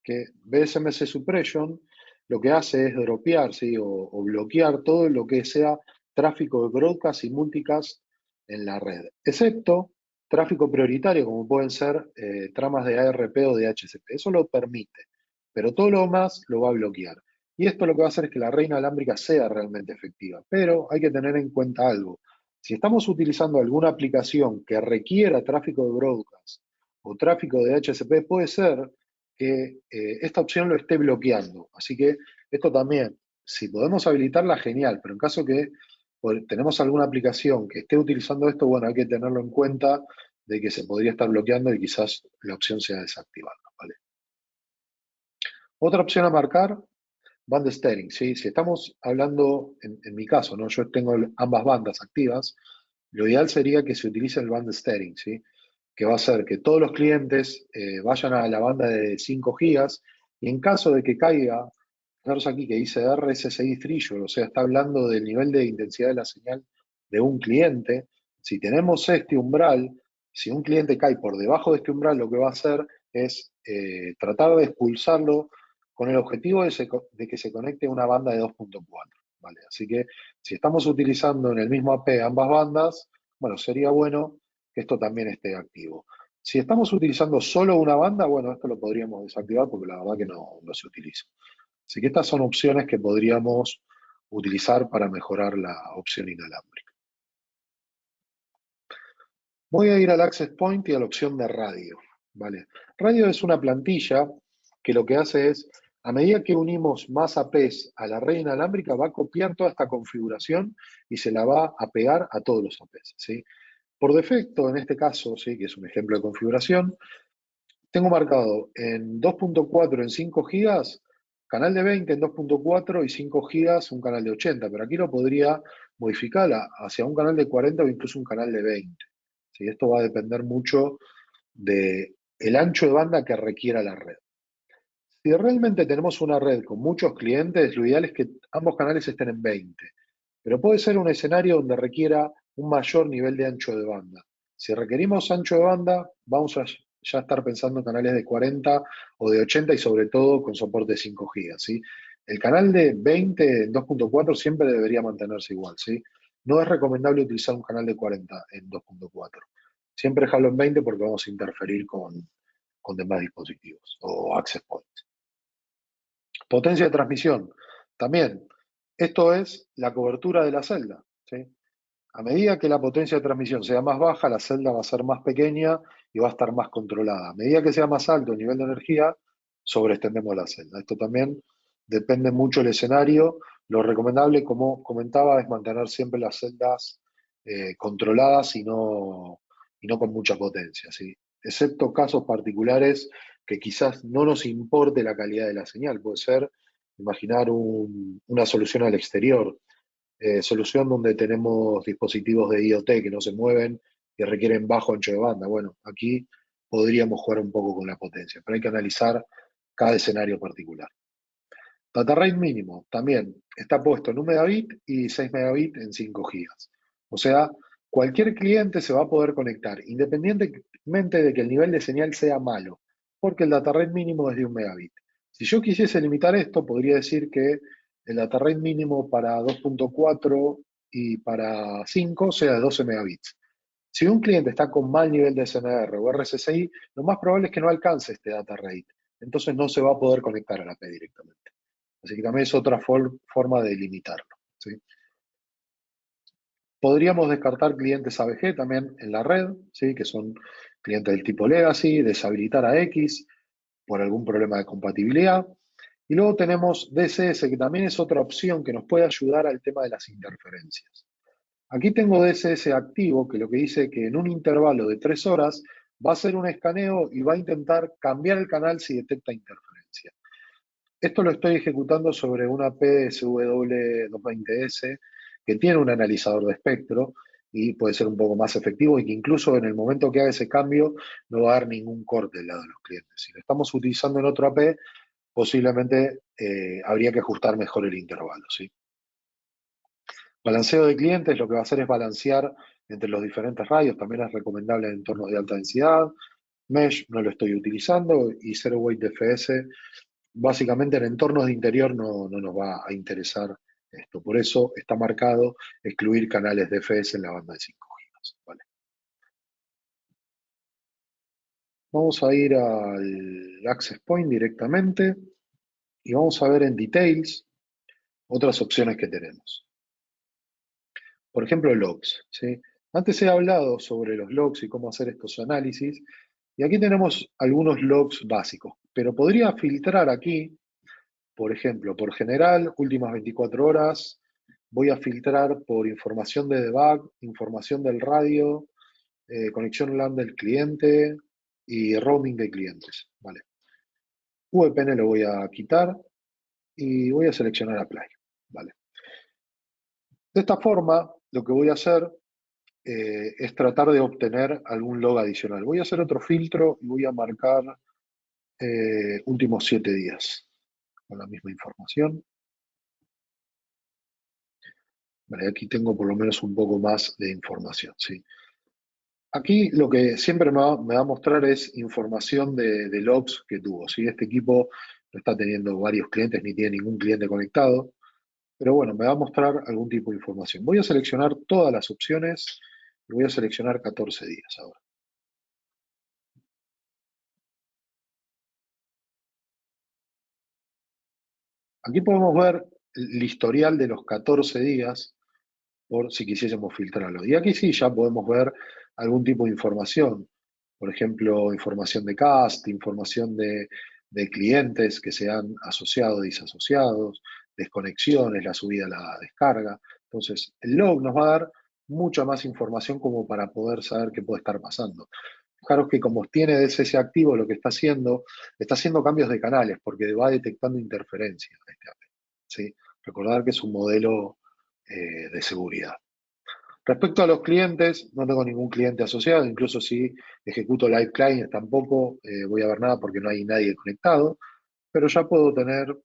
[SPEAKER 1] que BSMS Suppression lo que hace es dropear, ¿sí? o bloquear todo lo que sea tráfico de broadcast y multicast en la red, excepto tráfico prioritario, como pueden ser tramas de ARP o de HCP. Eso lo permite, pero todo lo demás lo va a bloquear. Y esto lo que va a hacer es que la red inalámbrica sea realmente efectiva. Pero hay que tener en cuenta algo. Si estamos utilizando alguna aplicación que requiera tráfico de broadcast o tráfico de HCP, puede ser que esta opción lo esté bloqueando. Así que esto también, si podemos habilitarla, genial, pero en caso que tenemos alguna aplicación que esté utilizando esto, bueno, hay que tenerlo en cuenta de que se podría estar bloqueando y quizás la opción sea desactivarla, ¿vale? Otra opción a marcar, band steering, ¿sí? Si estamos hablando, en mi caso, ¿no? Yo tengo ambas bandas activas, lo ideal sería que se utilice el band steering, ¿sí? Que va a hacer que todos los clientes vayan a la banda de 5 gigas y en caso de que caiga, fijaros aquí que dice RSSI threshold, o sea, está hablando del nivel de intensidad de la señal de un cliente. Si tenemos este umbral, si un cliente cae por debajo de este umbral, lo que va a hacer es tratar de expulsarlo con el objetivo de que se conecte a una banda de 2.4, ¿vale? Así que si estamos utilizando en el mismo AP ambas bandas, bueno, sería bueno que esto también esté activo. Si estamos utilizando solo una banda, bueno, esto lo podríamos desactivar porque la verdad que no se utiliza. Así que estas son opciones que podríamos utilizar para mejorar la opción inalámbrica. Voy a ir al Access Point y a la opción de radio, ¿vale? Radio es una plantilla que lo que hace es, a medida que unimos más APs a la red inalámbrica, va a copiar toda esta configuración y se la va a pegar a todos los APs, ¿sí? Por defecto, en este caso, ¿sí? Que es un ejemplo de configuración, tengo marcado en 2.4 en 5 gigas, canal de 20 en 2.4 y 5 gigas un canal de 80, pero aquí lo podría modificar hacia un canal de 40 o incluso un canal de 20. ¿Sí? Esto va a depender mucho del ancho de banda que requiera la red. Si realmente tenemos una red con muchos clientes, lo ideal es que ambos canales estén en 20, pero puede ser un escenario donde requiera un mayor nivel de ancho de banda. Si requerimos ancho de banda, vamos a ya estar pensando en canales de 40 o de 80 y sobre todo con soporte de 5 GB, ¿sí? El canal de 20 en 2.4 siempre debería mantenerse igual, ¿sí? No es recomendable utilizar un canal de 40 en 2.4. Siempre dejarlo en 20 porque vamos a interferir con demás dispositivos o access points. Potencia de transmisión. También, esto es la cobertura de la celda, ¿sí? A medida que la potencia de transmisión sea más baja, la celda va a ser más pequeña y va a estar más controlada. A medida que sea más alto el nivel de energía, sobreextendemos la celda. Esto también depende mucho del escenario. Lo recomendable, como comentaba, es mantener siempre las celdas controladas y no con mucha potencia, ¿sí? Excepto casos particulares que quizás no nos importe la calidad de la señal. Puede ser, imaginar una solución al exterior, solución donde tenemos dispositivos de IoT que no se mueven y requieren bajo ancho de banda. Bueno, aquí podríamos jugar un poco con la potencia, pero hay que analizar cada escenario particular. Data rate mínimo, también está puesto en 1 megabit y 6 megabit en 5 gigas. O sea, cualquier cliente se va a poder conectar, independientemente de que el nivel de señal sea malo, porque el data rate mínimo es de 1 megabit. Si yo quisiese limitar esto, podría decir que el data rate mínimo para 2.4 y para 5 sea de 12 megabits. Si un cliente está con mal nivel de SNR o RSSI, lo más probable es que no alcance este data rate. Entonces no se va a poder conectar a la API directamente. Así que también es otra forma de limitarlo, ¿sí? Podríamos descartar clientes AVG también en la red, ¿sí? Que son clientes del tipo legacy, deshabilitar a X por algún problema de compatibilidad. Y luego tenemos DSS, que también es otra opción que nos puede ayudar al tema de las interferencias. Aquí tengo DSS activo, que lo que dice que en un intervalo de 3 horas va a hacer un escaneo y va a intentar cambiar el canal si detecta interferencia. Esto lo estoy ejecutando sobre una PSW220S que tiene un analizador de espectro y puede ser un poco más efectivo y que incluso en el momento que haga ese cambio no va a dar ningún corte del lado de los clientes. Si lo estamos utilizando en otro AP, posiblemente habría que ajustar mejor el intervalo, ¿sí? Balanceo de clientes, lo que va a hacer es balancear entre los diferentes radios, también es recomendable en entornos de alta densidad. Mesh no lo estoy utilizando y Zero Weight DFS, básicamente en entornos de interior no nos va a interesar esto. Por eso está marcado excluir canales DFS en la banda de 5 GHz. ¿Vale? Vamos a ir al Access Point directamente y vamos a ver en Details otras opciones que tenemos. Por ejemplo, logs, ¿sí? Antes he hablado sobre los logs y cómo hacer estos análisis, y aquí tenemos algunos logs básicos, pero podría filtrar aquí, por ejemplo, por general, últimas 24 horas, voy a filtrar por información de debug, información del radio, conexión LAN del cliente y roaming de clientes, ¿vale? VPN lo voy a quitar y voy a seleccionar Apply, ¿vale? De esta forma, lo que voy a hacer es tratar de obtener algún log adicional. Voy a hacer otro filtro y voy a marcar últimos 7 días con la misma información. Vale, aquí tengo por lo menos un poco más de información, ¿sí? Aquí lo que siempre me va a mostrar es información de logs que tuvo, ¿sí? Este equipo no está teniendo varios clientes ni tiene ningún cliente conectado, pero bueno, me va a mostrar algún tipo de información. Voy a seleccionar todas las opciones y voy a seleccionar 14 días ahora. Aquí podemos ver el historial de los 14 días por si quisiésemos filtrarlo. Y aquí sí ya podemos ver algún tipo de información. Por ejemplo, información de cast, información de clientes que se han asociado, disasociados, desconexiones, la subida, la descarga. Entonces, el log nos va a dar mucha más información como para poder saber qué puede estar pasando. Fijaros que como tiene DSS activo, lo que está haciendo cambios de canales porque va detectando interferencias. ¿Sí? Recordar que es un modelo de seguridad. Respecto a los clientes, no tengo ningún cliente asociado, incluso si ejecuto Live Client tampoco voy a ver nada porque no hay nadie conectado, pero ya puedo tener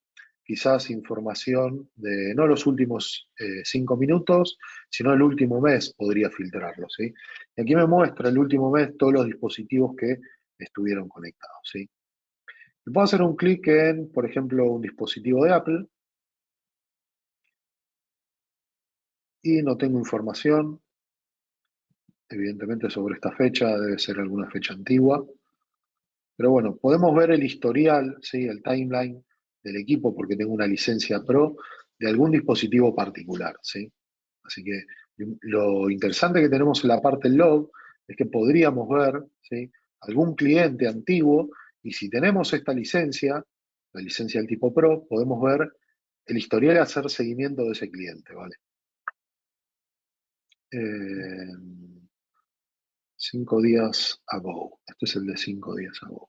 [SPEAKER 1] quizás información de no los últimos 5 minutos, sino el último mes podría filtrarlo, ¿sí? Y aquí me muestra el último mes todos los dispositivos que estuvieron conectados, ¿sí? Y puedo hacer un clic en, por ejemplo, un dispositivo de Apple y no tengo información, evidentemente sobre esta fecha, debe ser alguna fecha antigua. Pero bueno, podemos ver el historial, ¿sí? El timeline del equipo porque tengo una licencia Pro de algún dispositivo particular, ¿sí? Así que lo interesante que tenemos en la parte log es que podríamos ver, ¿sí? Algún cliente antiguo y si tenemos esta licencia, la licencia del tipo Pro, podemos ver el historial y hacer seguimiento de ese cliente, ¿vale? 5 días ago. Este es el de 5 días ago.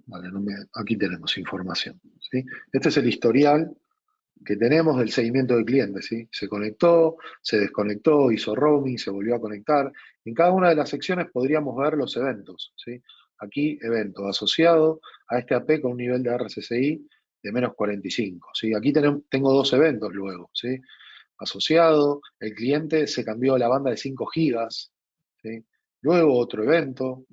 [SPEAKER 1] Vale, aquí tenemos información, ¿sí? Este es el historial que tenemos del seguimiento del cliente, ¿sí? Se conectó, se desconectó, hizo roaming, se volvió a conectar. En cada una de las secciones podríamos ver los eventos, ¿sí? Aquí, evento asociado a este AP con un nivel de RSSI de menos 45, ¿sí? Aquí tengo dos eventos luego, ¿sí? Asociado, el cliente se cambió a la banda de 5 gigas, ¿sí? Luego otro evento,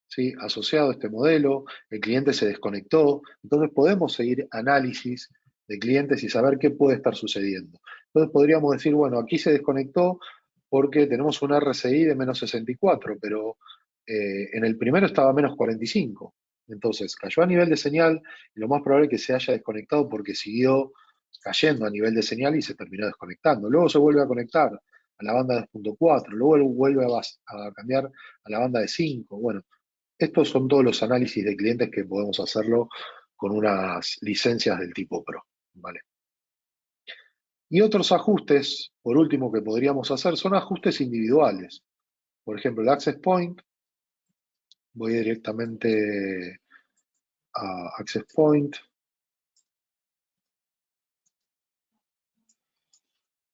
[SPEAKER 1] ¿sí? Asociado a este modelo, el cliente se desconectó, entonces podemos seguir análisis de clientes y saber qué puede estar sucediendo. Entonces podríamos decir, bueno, aquí se desconectó porque tenemos un RSI de menos 64, pero en el primero estaba menos 45. Entonces cayó a nivel de señal y lo más probable es que se haya desconectado porque siguió cayendo a nivel de señal y se terminó desconectando. Luego se vuelve a conectar a la banda de 2.4, luego vuelve a cambiar a la banda de 5. Bueno, estos son todos los análisis de clientes que podemos hacerlo con unas licencias del tipo Pro, ¿vale? Y otros ajustes, por último, que podríamos hacer son ajustes individuales. Por ejemplo, el Access Point, voy directamente a Access Point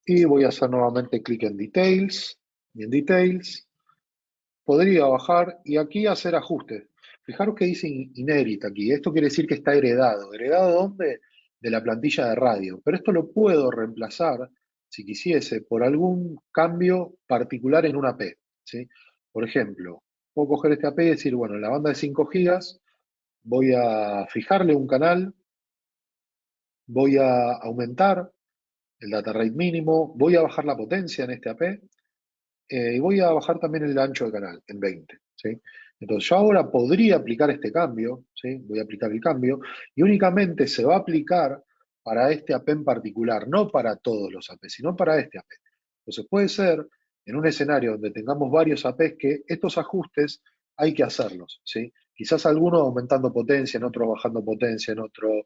[SPEAKER 1] y voy a hacer nuevamente clic en Details. Y en Details podría bajar y aquí hacer ajustes. Fijaros que dice inherit aquí. Esto quiere decir que está heredado. ¿Heredado dónde? de la plantilla de radio. Pero esto lo puedo reemplazar, si quisiese, por algún cambio particular en una AP, ¿sí? Por ejemplo, puedo coger este AP y decir, bueno, en la banda de 5 gigas voy a fijarle un canal, voy a aumentar el data rate mínimo, voy a bajar la potencia en este AP y voy a bajar también el ancho de canal en 20, ¿sí? Entonces yo ahora podría aplicar este cambio, ¿sí? Voy a aplicar el cambio y únicamente se va a aplicar para este AP en particular, no para todos los AP, sino para este AP. Entonces puede ser en un escenario donde tengamos varios APs que estos ajustes hay que hacerlos, ¿sí? Quizás algunos aumentando potencia, en otros bajando potencia, en otros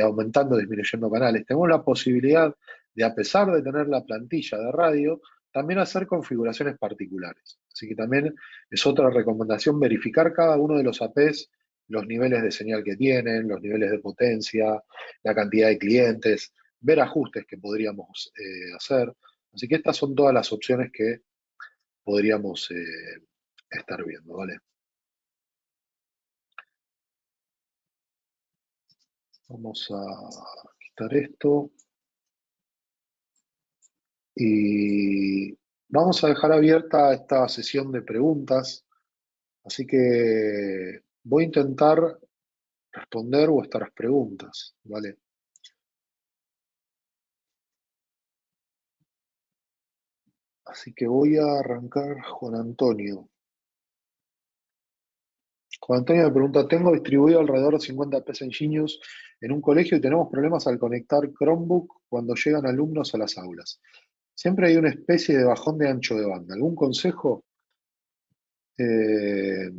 [SPEAKER 1] aumentando, disminuyendo canales. Tenemos la posibilidad de, a pesar de tener la plantilla de radio, también hacer configuraciones particulares. Así que también es otra recomendación verificar cada uno de los APs, los niveles de señal que tienen, los niveles de potencia, la cantidad de clientes, ver ajustes que podríamos hacer. Así que estas son todas las opciones que podríamos estar viendo, ¿vale? Vamos a quitar esto y vamos a dejar abierta esta sesión de preguntas. Así que voy a intentar responder vuestras preguntas, ¿vale? Así que voy a arrancar Juan Antonio. Juan Antonio me pregunta, tengo distribuido alrededor de 50 PC en Genius en un colegio y tenemos problemas al conectar Chromebook cuando llegan alumnos a las aulas. Siempre hay una especie de bajón de ancho de banda. ¿Algún consejo? Eh,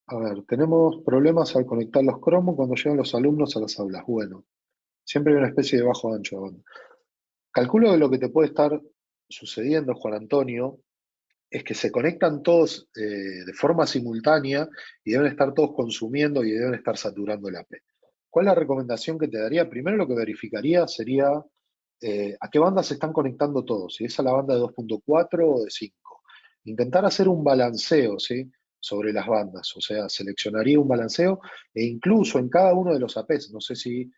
[SPEAKER 1] a ver, tenemos problemas al conectar los Chromebooks cuando llegan los alumnos a las aulas. Bueno, siempre hay una especie de bajo ancho de banda. Calculo que lo que te puede estar sucediendo, Juan Antonio, es que se conectan todos de forma simultánea y deben estar todos consumiendo y deben estar saturando el AP. ¿Cuál es la recomendación que te daría? Primero lo que verificaría sería a qué banda se están conectando todos, si es a la banda de 2.4 o de 5. Intentar hacer un balanceo, ¿sí? Sobre las bandas, o sea, seleccionaría un balanceo e incluso en cada uno de los APs, no sé si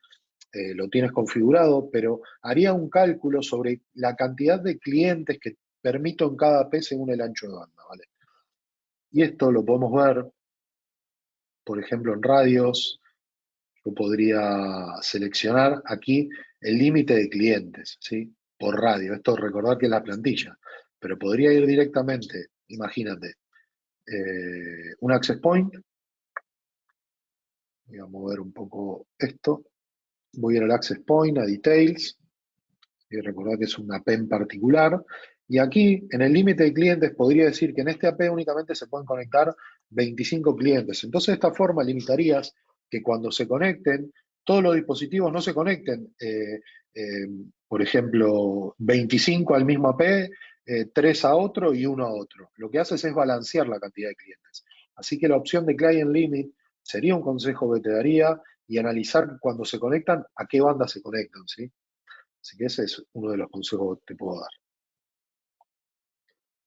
[SPEAKER 1] lo tienes configurado, pero haría un cálculo sobre la cantidad de clientes que permito en cada AP según el ancho de banda, ¿vale? Y esto lo podemos ver, por ejemplo, en radios. Yo podría seleccionar aquí el límite de clientes, ¿sí? Por radio. Esto recordar que es la plantilla, pero podría ir directamente, imagínate, un access point. Voy a mover un poco esto. Voy a ir al access point, a details, y recordar que es una AP en particular. Y aquí, en el límite de clientes, podría decir que en este AP únicamente se pueden conectar 25 clientes. Entonces, de esta forma limitarías que cuando se conecten, todos los dispositivos no se conecten, por ejemplo, 25 al mismo AP, 3 a otro y uno a otro. Lo que haces es balancear la cantidad de clientes. Así que la opción de Client Limit sería un consejo que te daría y analizar cuando se conectan a qué banda se conectan, ¿sí? Así que ese es uno de los consejos que te puedo dar.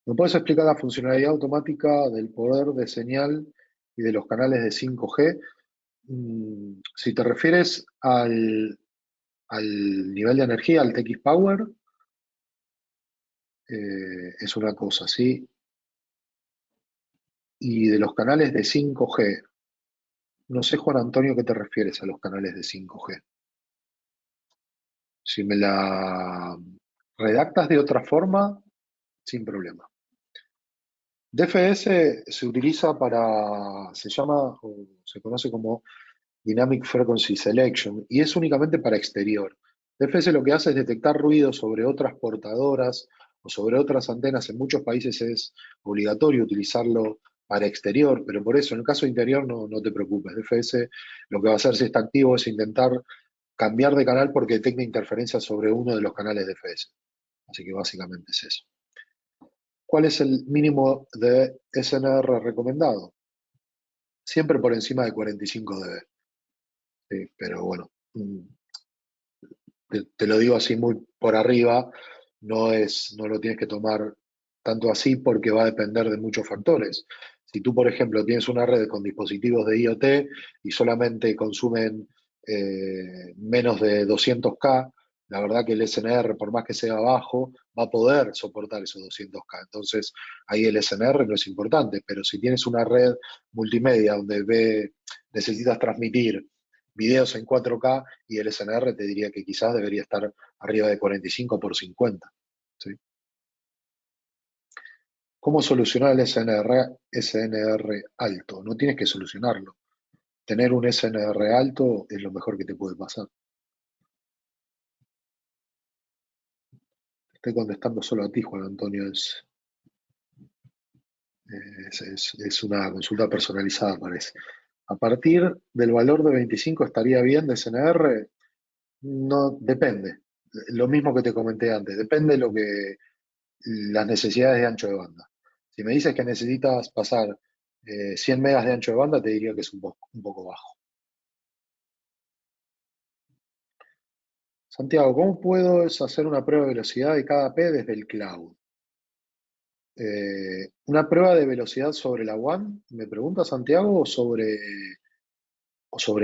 [SPEAKER 1] ¿Me puedes explicar la funcionalidad automática del poder de señal y de los canales de 5G? Si te refieres al nivel de energía, al TX Power, es una cosa, ¿sí? Y de los canales de 5G, no sé, Juan Antonio, ¿qué te refieres a los canales de 5G? Si me la redactas de otra forma, sin problema. DFS se utiliza para, se llama o se conoce como Dynamic Frequency Selection y es únicamente para exterior. DFS lo que hace es detectar ruido sobre otras portadoras o sobre otras antenas. En muchos países es obligatorio utilizarlo para exterior, pero por eso en el caso interior no te preocupes. DFS lo que va a hacer si está activo es intentar cambiar de canal porque detecta interferencia sobre uno de los canales de DFS. Así que básicamente es eso. ¿Cuál es el mínimo de SNR recomendado? Siempre por encima de 45 dB. Sí, pero bueno, te lo digo así muy por arriba, no lo tienes que tomar tanto así porque va a depender de muchos factores. Si tú, por ejemplo, tienes una red con dispositivos de IoT y solamente consumen menos de 200K, la verdad que el SNR, por más que sea bajo, va a poder soportar esos 200K. Entonces, ahí el SNR no es importante, pero si tienes una red multimedia donde necesitas transmitir videos en 4K y el SNR te diría que quizás debería estar arriba de 45 por 50. ¿Sí? ¿Cómo solucionar el SNR alto? No tienes que solucionarlo. Tener un SNR alto es lo mejor que te puede pasar. Estoy contestando solo a ti, Juan Antonio. Es una consulta personalizada, parece. A partir del valor de 25 estaría bien de SNR. No, depende. Lo mismo que te comenté antes, depende de las necesidades de ancho de banda. Si me dices que necesitas pasar 100 megas de ancho de banda, te diría que es un poco bajo. Santiago, ¿cómo puedo hacer una prueba de velocidad de cada P desde el cloud? ¿Una prueba de velocidad sobre la WAN? ¿Me pregunta Santiago o sobre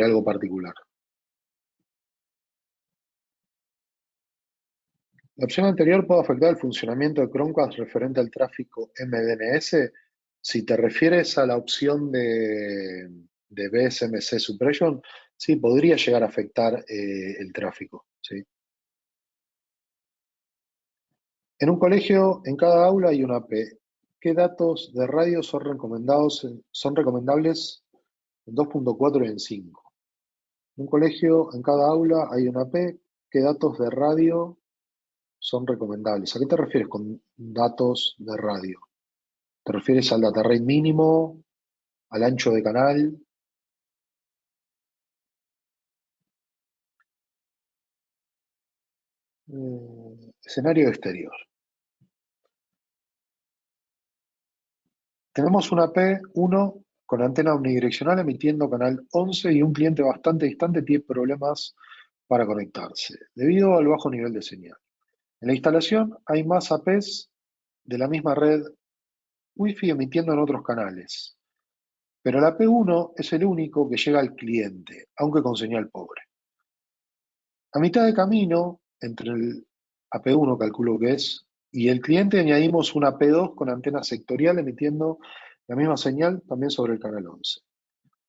[SPEAKER 1] algo particular? La opción anterior puede afectar el funcionamiento de Chromecast referente al tráfico MDNS. Si te refieres a la opción de BSMC Suppression, sí, podría llegar a afectar el tráfico. ¿Sí? En un colegio, en cada aula hay una AP. ¿Qué datos de radio son recomendables en 2.4 y en 5? En un colegio, en cada aula hay una AP. ¿Qué datos de radio son recomendables? ¿A qué te refieres con datos de radio? ¿Te refieres al data rate mínimo, al ancho de canal? Escenario exterior. Tenemos una P1 con antena omnidireccional emitiendo canal 11 y un cliente bastante distante tiene problemas para conectarse, debido al bajo nivel de señal. En la instalación hay más APs de la misma red Wi-Fi emitiendo en otros canales, pero la P1 es el único que llega al cliente, aunque con señal pobre. A mitad de camino, entre el AP1, calculo que es, y el cliente, añadimos una P2 con antena sectorial emitiendo la misma señal también sobre el canal 11,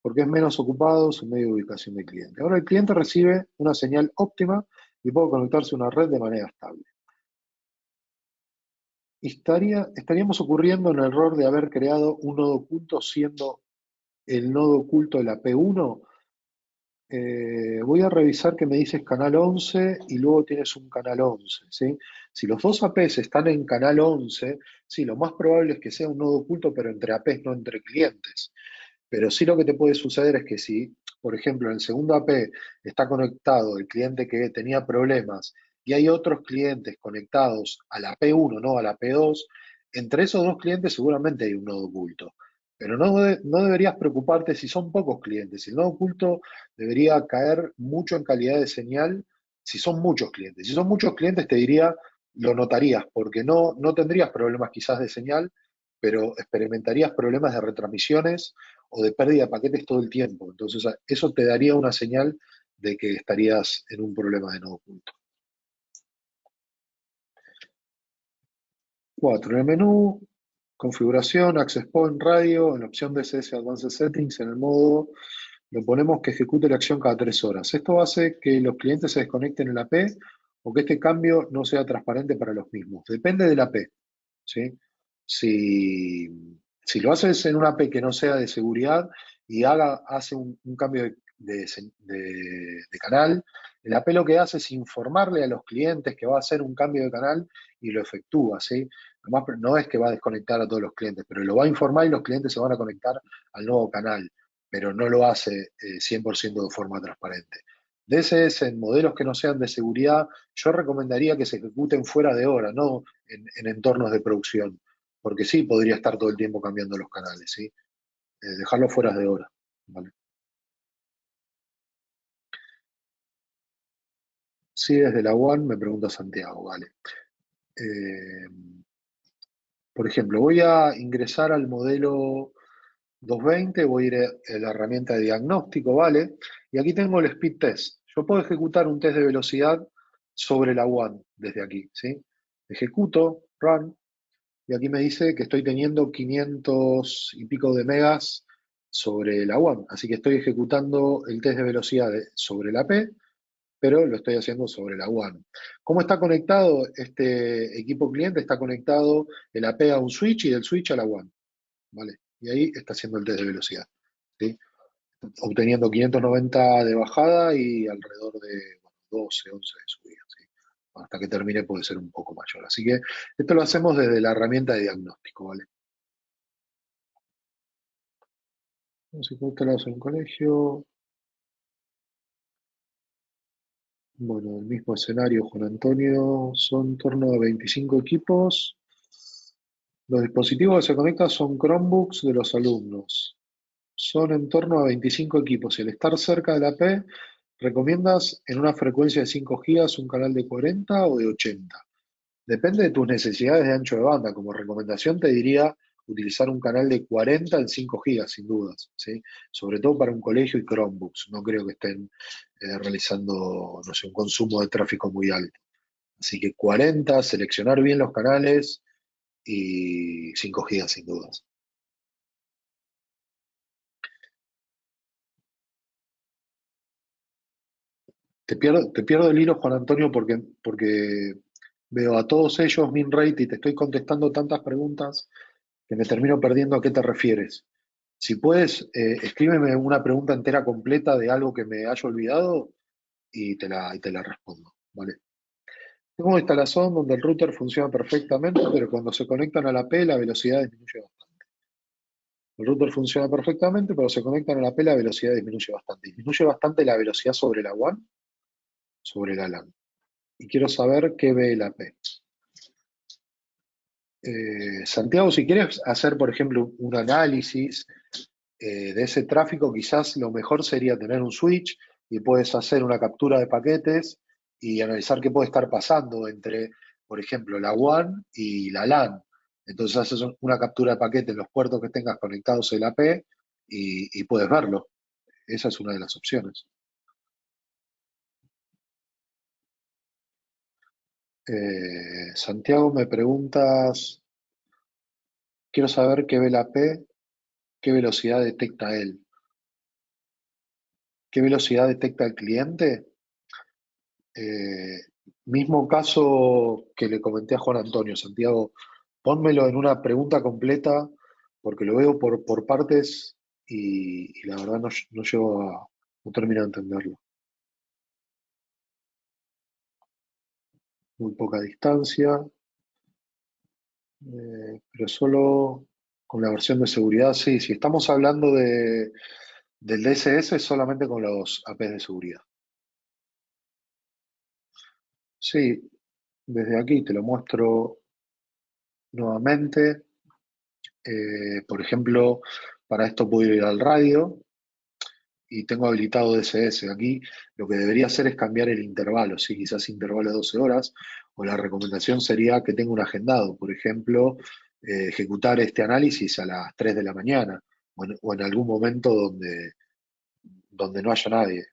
[SPEAKER 1] porque es menos ocupado su medio de ubicación del cliente. Ahora el cliente recibe una señal óptima y puede conectarse a una red de manera estable. Estaríamos ocurriendo en el error de haber creado un nodo oculto siendo el nodo oculto de la P1. Voy a revisar que me dices canal 11 y luego tienes un canal 11, ¿sí? Si los dos APs están en canal 11, sí, lo más probable es que sea un nodo oculto, pero entre APs, no entre clientes. Pero sí lo que te puede suceder es que si, por ejemplo, en el segundo AP está conectado el cliente que tenía problemas y hay otros clientes conectados a la P1, no a la P2, entre esos dos clientes seguramente hay un nodo oculto. Pero no deberías preocuparte si son pocos clientes. El nodo oculto debería caer mucho en calidad de señal si son muchos clientes. Si son muchos clientes, te diría, lo notarías, porque no tendrías problemas quizás de señal, pero experimentarías problemas de retransmisiones o de pérdida de paquetes todo el tiempo. Entonces, eso te daría una señal de que estarías en un problema de nodo oculto. 4. En el menú, configuración, access point, radio, en la opción DSS Advanced Settings, en el modo, lo ponemos que ejecute la acción cada 3 horas. Esto hace que los clientes se desconecten en la P o que este cambio no sea transparente para los mismos. Depende de la P. ¿Sí? Si lo haces en una API que no sea de seguridad y hace un cambio de canal, el AP lo que hace es informarle a los clientes que va a hacer un cambio de canal y lo efectúa, ¿sí? No es que va a desconectar a todos los clientes, pero lo va a informar y los clientes se van a conectar al nuevo canal, pero no lo hace 100% de forma transparente. DSS en modelos que no sean de seguridad, yo recomendaría que se ejecuten fuera de hora, no en entornos de producción, porque sí podría estar todo el tiempo cambiando los canales, ¿sí? Dejarlo fuera de hora, ¿vale? Sí, desde la UAN me pregunta Santiago, vale. Eh, por ejemplo, voy a ingresar al modelo 220, voy a ir a la herramienta de diagnóstico, ¿vale? Y aquí tengo el speed test. Yo puedo ejecutar un test de velocidad sobre la One desde aquí, ¿sí? Ejecuto, run, y aquí me dice que estoy teniendo 500 y pico de megas sobre la One. Así que estoy ejecutando el test de velocidad sobre la P, pero lo estoy haciendo sobre la One. ¿Cómo está conectado este equipo cliente? Está conectado el AP a un switch y del switch a la One, ¿vale? Y ahí está haciendo el test de velocidad, ¿sí? Obteniendo 590 de bajada y alrededor de bueno, 12, 11 de subida, ¿sí? Hasta que termine puede ser un poco mayor. Así que esto lo hacemos desde la herramienta de diagnóstico, ¿vale? Si tú te lo haces en un colegio, bueno, el mismo escenario, Juan Antonio, son en torno a 25 equipos. Los dispositivos que se conectan son Chromebooks de los alumnos. Son en torno a 25 equipos. Y al estar cerca de la P, ¿recomiendas en una frecuencia de 5 gigas un canal de 40 o de 80? Depende de tus necesidades de ancho de banda. Como recomendación te diría utilizar un canal de 40 en 5 gigas, sin dudas, ¿sí? Sobre todo para un colegio y Chromebooks. No creo que estén realizando, no sé, un consumo de tráfico muy alto. Así que 40, seleccionar bien los canales y 5 gigas sin dudas. Te pierdo el hilo, Juan Antonio, porque veo a todos ellos min rate y te estoy contestando tantas preguntas que me termino perdiendo a qué te refieres. Si puedes, escríbeme una pregunta entera completa de algo que me haya olvidado y te la respondo, ¿vale? Tengo una instalación donde el router funciona perfectamente, pero cuando se conectan a la P la velocidad disminuye bastante. El router funciona perfectamente, pero se conectan a la P la velocidad disminuye bastante. Disminuye bastante la velocidad sobre la WAN, sobre la LAN. Y quiero saber qué ve la P. Santiago, si quieres hacer, por ejemplo, un análisis de ese tráfico, quizás lo mejor sería tener un switch y puedes hacer una captura de paquetes y analizar qué puede estar pasando entre, por ejemplo, la WAN y la LAN. Entonces haces una captura de paquete en los puertos que tengas conectados en la P y puedes verlo. Esa es una de las opciones. Santiago, me preguntas, quiero saber qué ve la P, qué velocidad detecta él. ¿Qué velocidad detecta el cliente? Eh, Mismo caso que le comenté a Juan Antonio, Santiago, pónmelo en una pregunta completa, porque lo veo por partes y la verdad no llego no termino de entenderlo. Muy poca distancia, pero solo con la versión de seguridad, sí. Si estamos hablando del DSS, solamente con los APs de seguridad. Sí, desde aquí te lo muestro nuevamente. Por ejemplo, para esto puedo ir al radio y tengo habilitado DSS. Aquí lo que debería hacer es cambiar el intervalo, ¿sí? Quizás intervalo de 12 horas, o la recomendación sería que tenga un agendado, por ejemplo, ejecutar este análisis a las 3 de la mañana o en algún momento donde no haya nadie.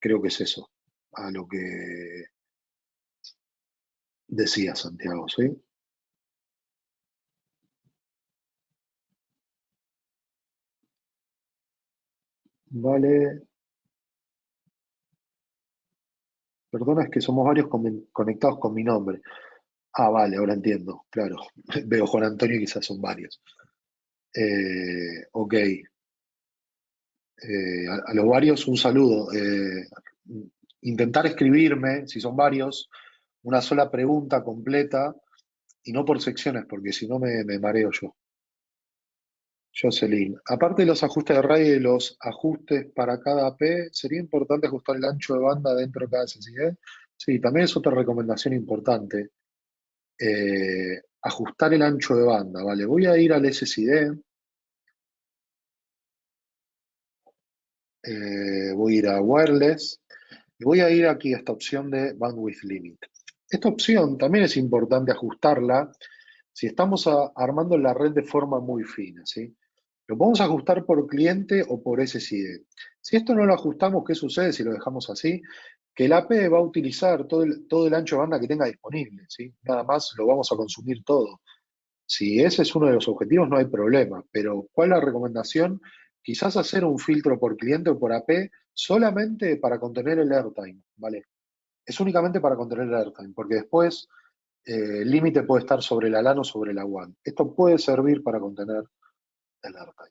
[SPEAKER 1] Creo que es eso, a lo que decía Santiago, ¿sí? Vale, perdona, es que somos varios conectados con mi nombre. Ah, vale, ahora entiendo, claro. Veo Juan Antonio y quizás son varios. Ok, a los varios un saludo. Intentar escribirme, si son varios, una sola pregunta completa y no por secciones, porque si no me mareo yo. Jocelyn, aparte de los ajustes de radio y los ajustes para cada AP, ¿sería importante ajustar el ancho de banda dentro de cada SSID? Sí, también es otra recomendación importante. Ajustar el ancho de banda, ¿vale? Voy a ir al SSID, voy a ir a Wireless y voy a ir aquí a esta opción de Bandwidth Limit. Esta opción también es importante ajustarla si estamos armando la red de forma muy fina, ¿sí? Lo podemos ajustar por cliente o por SSID. Si esto no lo ajustamos, ¿qué sucede si lo dejamos así? Que el AP va a utilizar todo el ancho de banda que tenga disponible, ¿sí? Nada más lo vamos a consumir todo. Si ese es uno de los objetivos, no hay problema. Pero, ¿cuál es la recomendación? Quizás hacer un filtro por cliente o por AP solamente para contener el airtime, ¿vale? Es únicamente para contener el airtime, porque después el límite puede estar sobre la LAN o sobre la WAN. Esto puede servir para contener el airtime.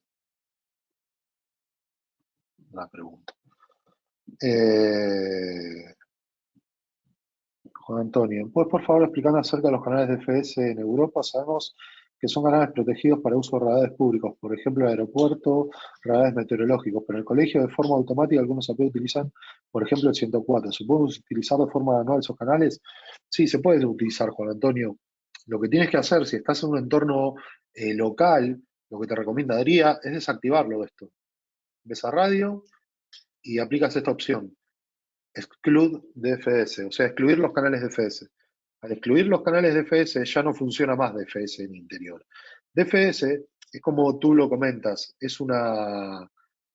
[SPEAKER 1] Una pregunta. Eh, Juan Antonio, ¿puedes por favor explicarme acerca de los canales de FS en Europa? Sabemos que son canales protegidos para uso de radares públicos, por ejemplo, el aeropuerto, radares meteorológicos, pero en el colegio de forma automática algunos AP utilizan, por ejemplo, el 104. ¿Se pueden utilizar de forma manual esos canales? Sí, se puede utilizar, Juan Antonio. Lo que tienes que hacer, si estás en un entorno local, lo que te recomendaría es desactivarlo esto. Ves a radio y aplicas esta opción. Exclude DFS, o sea, excluir los canales DFS. Al excluir los canales DFS ya no funciona más DFS en interior. DFS es como tú lo comentas, es una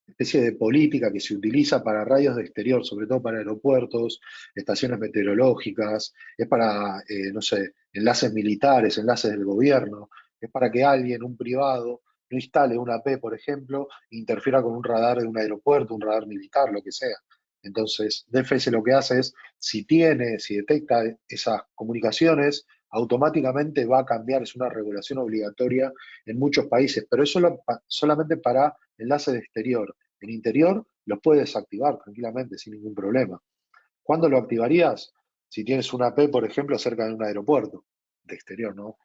[SPEAKER 1] especie de política que se utiliza para radios de exterior, sobre todo para aeropuertos, estaciones meteorológicas, es para, no sé, enlaces militares, enlaces del gobierno, es para que alguien, un privado, no instale una AP, por ejemplo, e interfiera con un radar de un aeropuerto, un radar militar, lo que sea. Entonces, DFS lo que hace es, si detecta esas comunicaciones, automáticamente va a cambiar, es una regulación obligatoria en muchos países, pero es solamente para enlaces de exterior. En interior los puedes desactivar tranquilamente, sin ningún problema. ¿Cuándo lo activarías? Si tienes una AP, por ejemplo, cerca de un aeropuerto, de exterior, ¿no?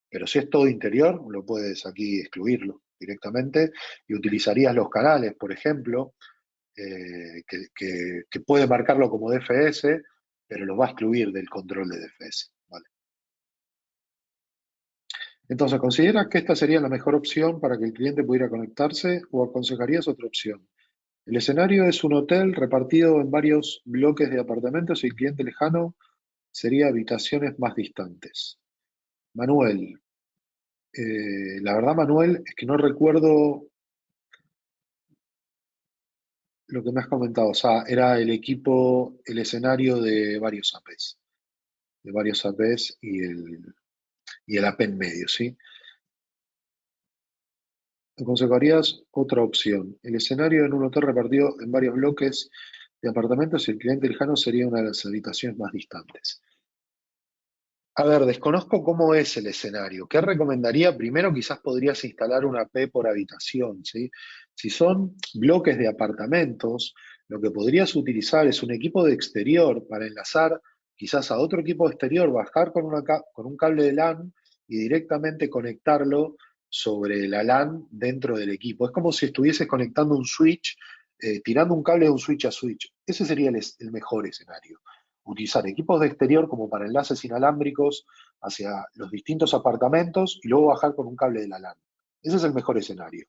[SPEAKER 1] Pero si es todo interior, lo puedes aquí excluirlo directamente y utilizarías los canales, por ejemplo, que puede marcarlo como DFS, pero lo va a excluir del control de DFS. ¿Vale? Entonces, ¿consideras que esta sería la mejor opción para que el cliente pudiera conectarse o aconsejarías otra opción? El escenario es un hotel repartido en varios bloques de apartamentos y el cliente lejano sería habitaciones más distantes. Manuel, la verdad, Manuel, es que no recuerdo lo que me has comentado. O sea, era el equipo, el escenario de varios APs, y el AP en medio, ¿sí? Aconsejarías otra opción. El escenario en un hotel repartido en varios bloques de apartamentos y el cliente lejano sería una de las habitaciones más distantes. A ver, desconozco cómo es el escenario. ¿Qué recomendaría? Primero, quizás podrías instalar una P por habitación, ¿sí? Si son bloques de apartamentos, lo que podrías utilizar es un equipo de exterior para enlazar quizás a otro equipo de exterior, bajar con un cable de LAN y directamente conectarlo sobre la LAN dentro del equipo. Es como si estuvieses conectando un switch, tirando un cable de un switch a switch. Ese sería el mejor escenario, utilizar equipos de exterior como para enlaces inalámbricos hacia los distintos apartamentos y luego bajar con un cable de la LAN. Ese es el mejor escenario.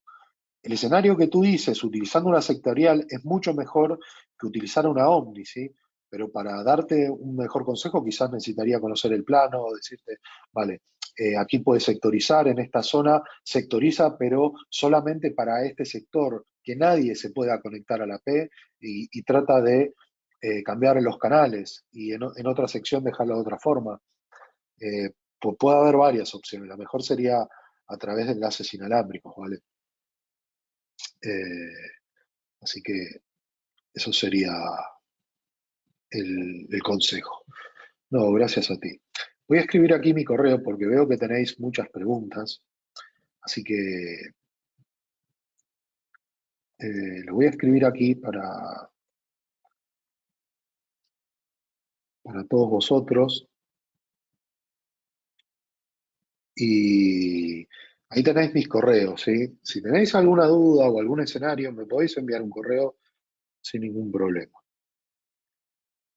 [SPEAKER 1] El escenario que tú dices, utilizando una sectorial, es mucho mejor que utilizar una Omni, ¿sí? Pero para darte un mejor consejo, quizás necesitaría conocer el plano, o decirte, vale, aquí puedes sectorizar, en esta zona sectoriza, pero solamente para este sector, que nadie se pueda conectar a la P y trata de cambiar los canales y en otra sección dejarlo de otra forma. Puede haber varias opciones. La mejor sería a través de enlaces inalámbricos, ¿vale? Eh, Así que eso sería el consejo. No, gracias a ti. Voy a escribir aquí mi correo porque veo que tenéis muchas preguntas, así que lo voy a escribir aquí para todos vosotros y ahí tenéis mis correos, ¿sí? Si tenéis alguna duda o algún escenario, me podéis enviar un correo sin ningún problema.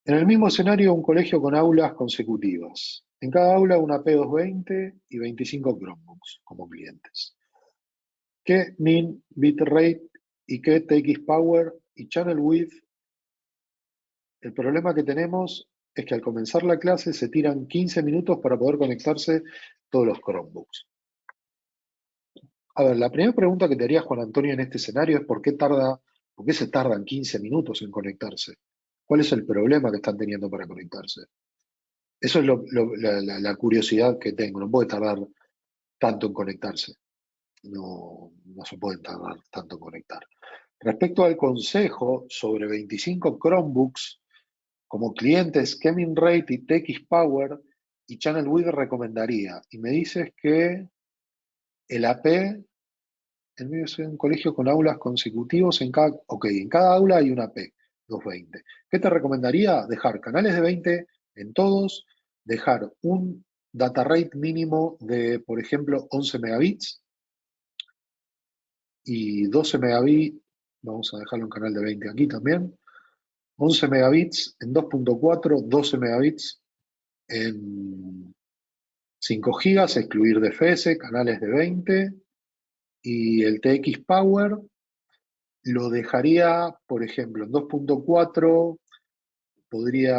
[SPEAKER 1] En el mismo escenario, un colegio con aulas consecutivas. En cada aula una P220 y 25 Chromebooks como clientes. ¿Qué min, bitrate y qué TX Power y channel width? El problema que tenemos es que al comenzar la clase se tiran 15 minutos para poder conectarse todos los Chromebooks. A ver, la primera pregunta que te haría Juan Antonio en este escenario es por qué se tardan 15 minutos en conectarse? ¿Cuál es el problema que están teniendo para conectarse? Eso es la curiosidad que tengo. No puede tardar tanto en conectarse. No se puede tardar tanto en conectar. Respecto al consejo sobre 25 Chromebooks, como clientes, Kemin Rate y TX Power y Channel Width recomendaría. Y me dices que el AP, el mío es un colegio con aulas consecutivos en cada aula hay un AP 220. ¿Qué te recomendaría? Dejar canales de 20 en todos, dejar un data rate mínimo de, por ejemplo, 11 megabits y 12 megabits, vamos a dejarlo en canal de 20 aquí también, 11 megabits en 2.4, 12 megabits en 5 gigas, excluir DFS, canales de 20 y el TX Power lo dejaría, por ejemplo, en 2.4, podría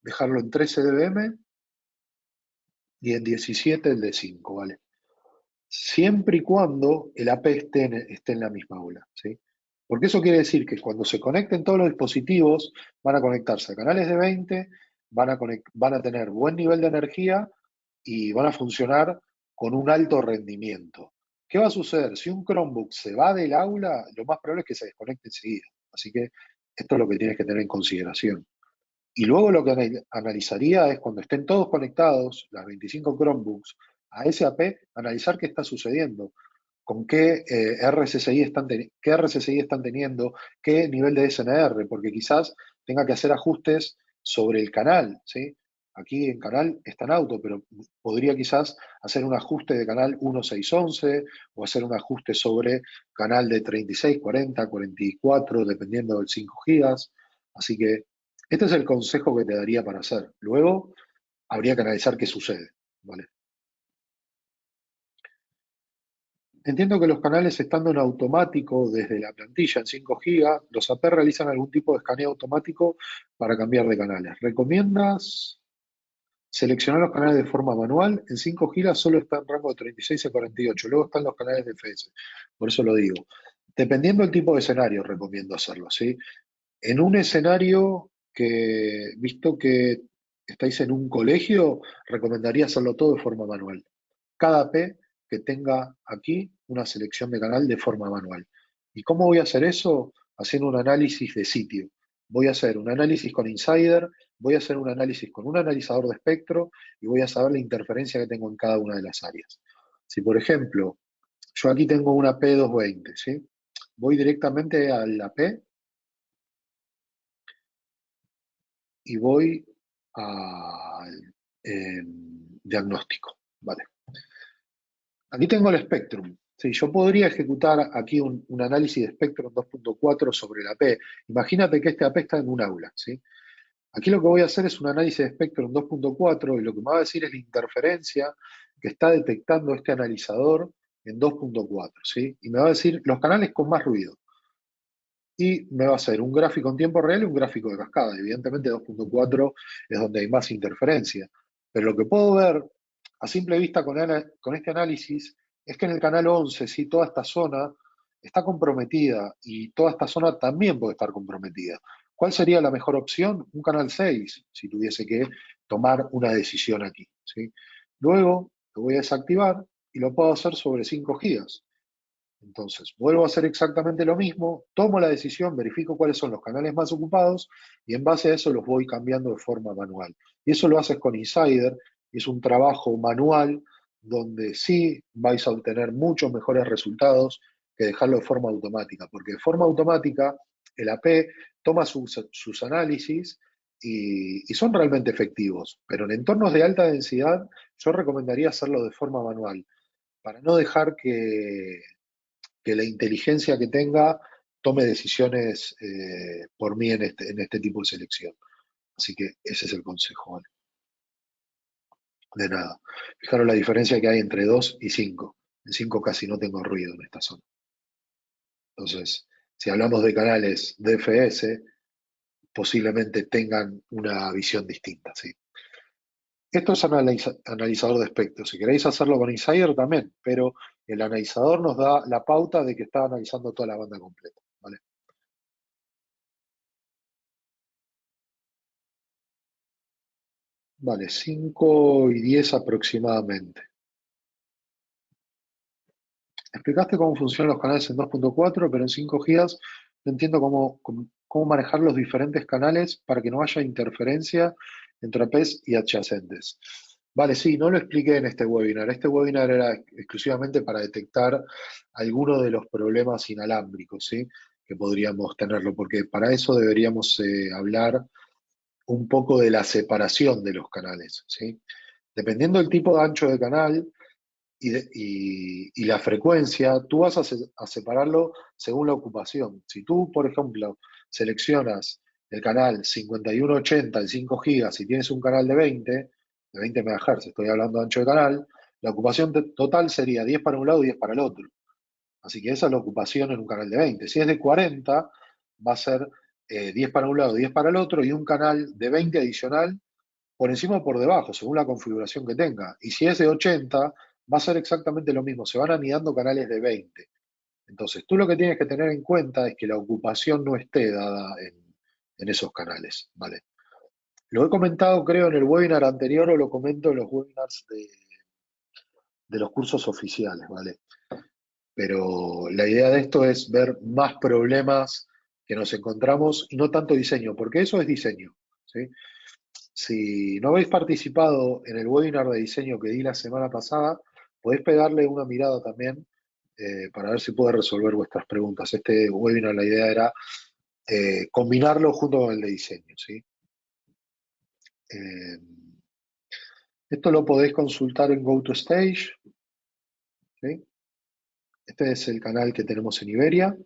[SPEAKER 1] dejarlo en 13 dBm y en 17 el de 5, ¿vale? Siempre y cuando el AP esté en la misma aula, ¿sí? Porque eso quiere decir que cuando se conecten todos los dispositivos, van a conectarse a canales de 20, van a tener buen nivel de energía y van a funcionar con un alto rendimiento. ¿Qué va a suceder? Si un Chromebook se va del aula, lo más probable es que se desconecte enseguida. Así que esto es lo que tienes que tener en consideración. Y luego lo que analizaría es cuando estén todos conectados, las 25 Chromebooks, a SAP, analizar qué está sucediendo, con qué qué RSSI están teniendo, qué nivel de SNR, porque quizás tenga que hacer ajustes sobre el canal, ¿sí? Aquí en canal está en auto, pero podría quizás hacer un ajuste de canal 1611 o hacer un ajuste sobre canal de 36, 40, 44, dependiendo del 5 gigas. Así que este es el consejo que te daría para hacer. Luego habría que analizar qué sucede, ¿vale? Entiendo que los canales estando en automático desde la plantilla en 5 GB, los AP realizan algún tipo de escaneo automático para cambiar de canales. ¿Recomiendas seleccionar los canales de forma manual? En 5 GB solo está en rango de 36 a 48. Luego están los canales de FS. Por eso lo digo. Dependiendo del tipo de escenario, recomiendo hacerlo, ¿sí? En un escenario que, visto que estáis en un colegio, recomendaría hacerlo todo de forma manual. Cada P que tenga aquí una selección de canal de forma manual. ¿Y cómo voy a hacer eso? Haciendo un análisis de sitio. Voy a hacer un análisis con Insider, voy a hacer un análisis con un analizador de espectro y voy a saber la interferencia que tengo en cada una de las áreas. Si, por ejemplo, yo aquí tengo una P220, ¿sí? Voy directamente a la P y voy al diagnóstico, ¿vale? Aquí tengo el Spectrum. Sí, yo podría ejecutar aquí un análisis de Spectrum 2.4 sobre la AP. Imagínate que este AP está en un aula, ¿sí? Aquí lo que voy a hacer es un análisis de Spectrum 2.4 y lo que me va a decir es la interferencia que está detectando este analizador en 2.4, ¿sí? Y me va a decir los canales con más ruido. Y me va a hacer un gráfico en tiempo real y un gráfico de cascada. Evidentemente 2.4 es donde hay más interferencia. Pero lo que puedo ver a simple vista con este análisis es que en el canal 11, sí, toda esta zona está comprometida y toda esta zona también puede estar comprometida. ¿Cuál sería la mejor opción? Un canal 6, si tuviese que tomar una decisión aquí, ¿sí? Luego lo voy a desactivar y lo puedo hacer sobre 5 gigas. Entonces, vuelvo a hacer exactamente lo mismo, tomo la decisión, verifico cuáles son los canales más ocupados y en base a eso los voy cambiando de forma manual. Y eso lo haces con Insider, es un trabajo manual donde sí vais a obtener muchos mejores resultados que dejarlo de forma automática, porque de forma automática el AP toma sus análisis y son realmente efectivos, pero en entornos de alta densidad yo recomendaría hacerlo de forma manual, para no dejar que la inteligencia que tenga tome decisiones por mí en este tipo de selección. Así que ese es el consejo, ¿vale? De nada. Fijaros la diferencia que hay entre 2 y 5. En 5 casi no tengo ruido en esta zona. Entonces, si hablamos de canales DFS, posiblemente tengan una visión distinta, ¿sí? Esto es analizador de espectro. Si queréis hacerlo con Insider también, pero el analizador nos da la pauta de que está analizando toda la banda completa, ¿vale? Vale, 5:10 aproximadamente. Explicaste cómo funcionan los canales en 2.4, pero en 5 gigas no entiendo cómo manejar los diferentes canales para que no haya interferencia entre APs y adyacentes. Vale, sí, no lo expliqué en este webinar. Este webinar era exclusivamente para detectar algunos de los problemas inalámbricos, ¿sí? Que podríamos tenerlo, porque para eso deberíamos hablar un poco de la separación de los canales, ¿sí? Dependiendo del tipo de ancho de canal, y la frecuencia, tú vas a separarlo según la ocupación. Si tú, por ejemplo, seleccionas el canal 5180 en 5 gigas y tienes un canal de 20 MHz, estoy hablando de ancho de canal, la ocupación total sería 10 para un lado y 10 para el otro. Así que esa es la ocupación en un canal de 20. Si es de 40, va a ser 10 para un lado, 10 para el otro y un canal de 20 adicional por encima o por debajo, según la configuración que tenga. Y si es de 80, va a ser exactamente lo mismo, se van anidando canales de 20. Entonces, tú lo que tienes que tener en cuenta es que la ocupación no esté dada en esos canales, ¿vale? Lo he comentado, creo, en el webinar anterior o lo comento en los webinars de los cursos oficiales, ¿vale? Pero la idea de esto es ver más problemas que nos encontramos y no tanto diseño, porque eso es diseño, ¿sí? Si no habéis participado en el webinar de diseño que di la semana pasada, podéis pegarle una mirada también para ver si puede resolver vuestras preguntas. Este webinar, la idea era combinarlo junto con el de diseño, ¿sí? Eh, Esto lo podéis consultar en GoToStage, ¿sí? Este es el canal que tenemos en Iberia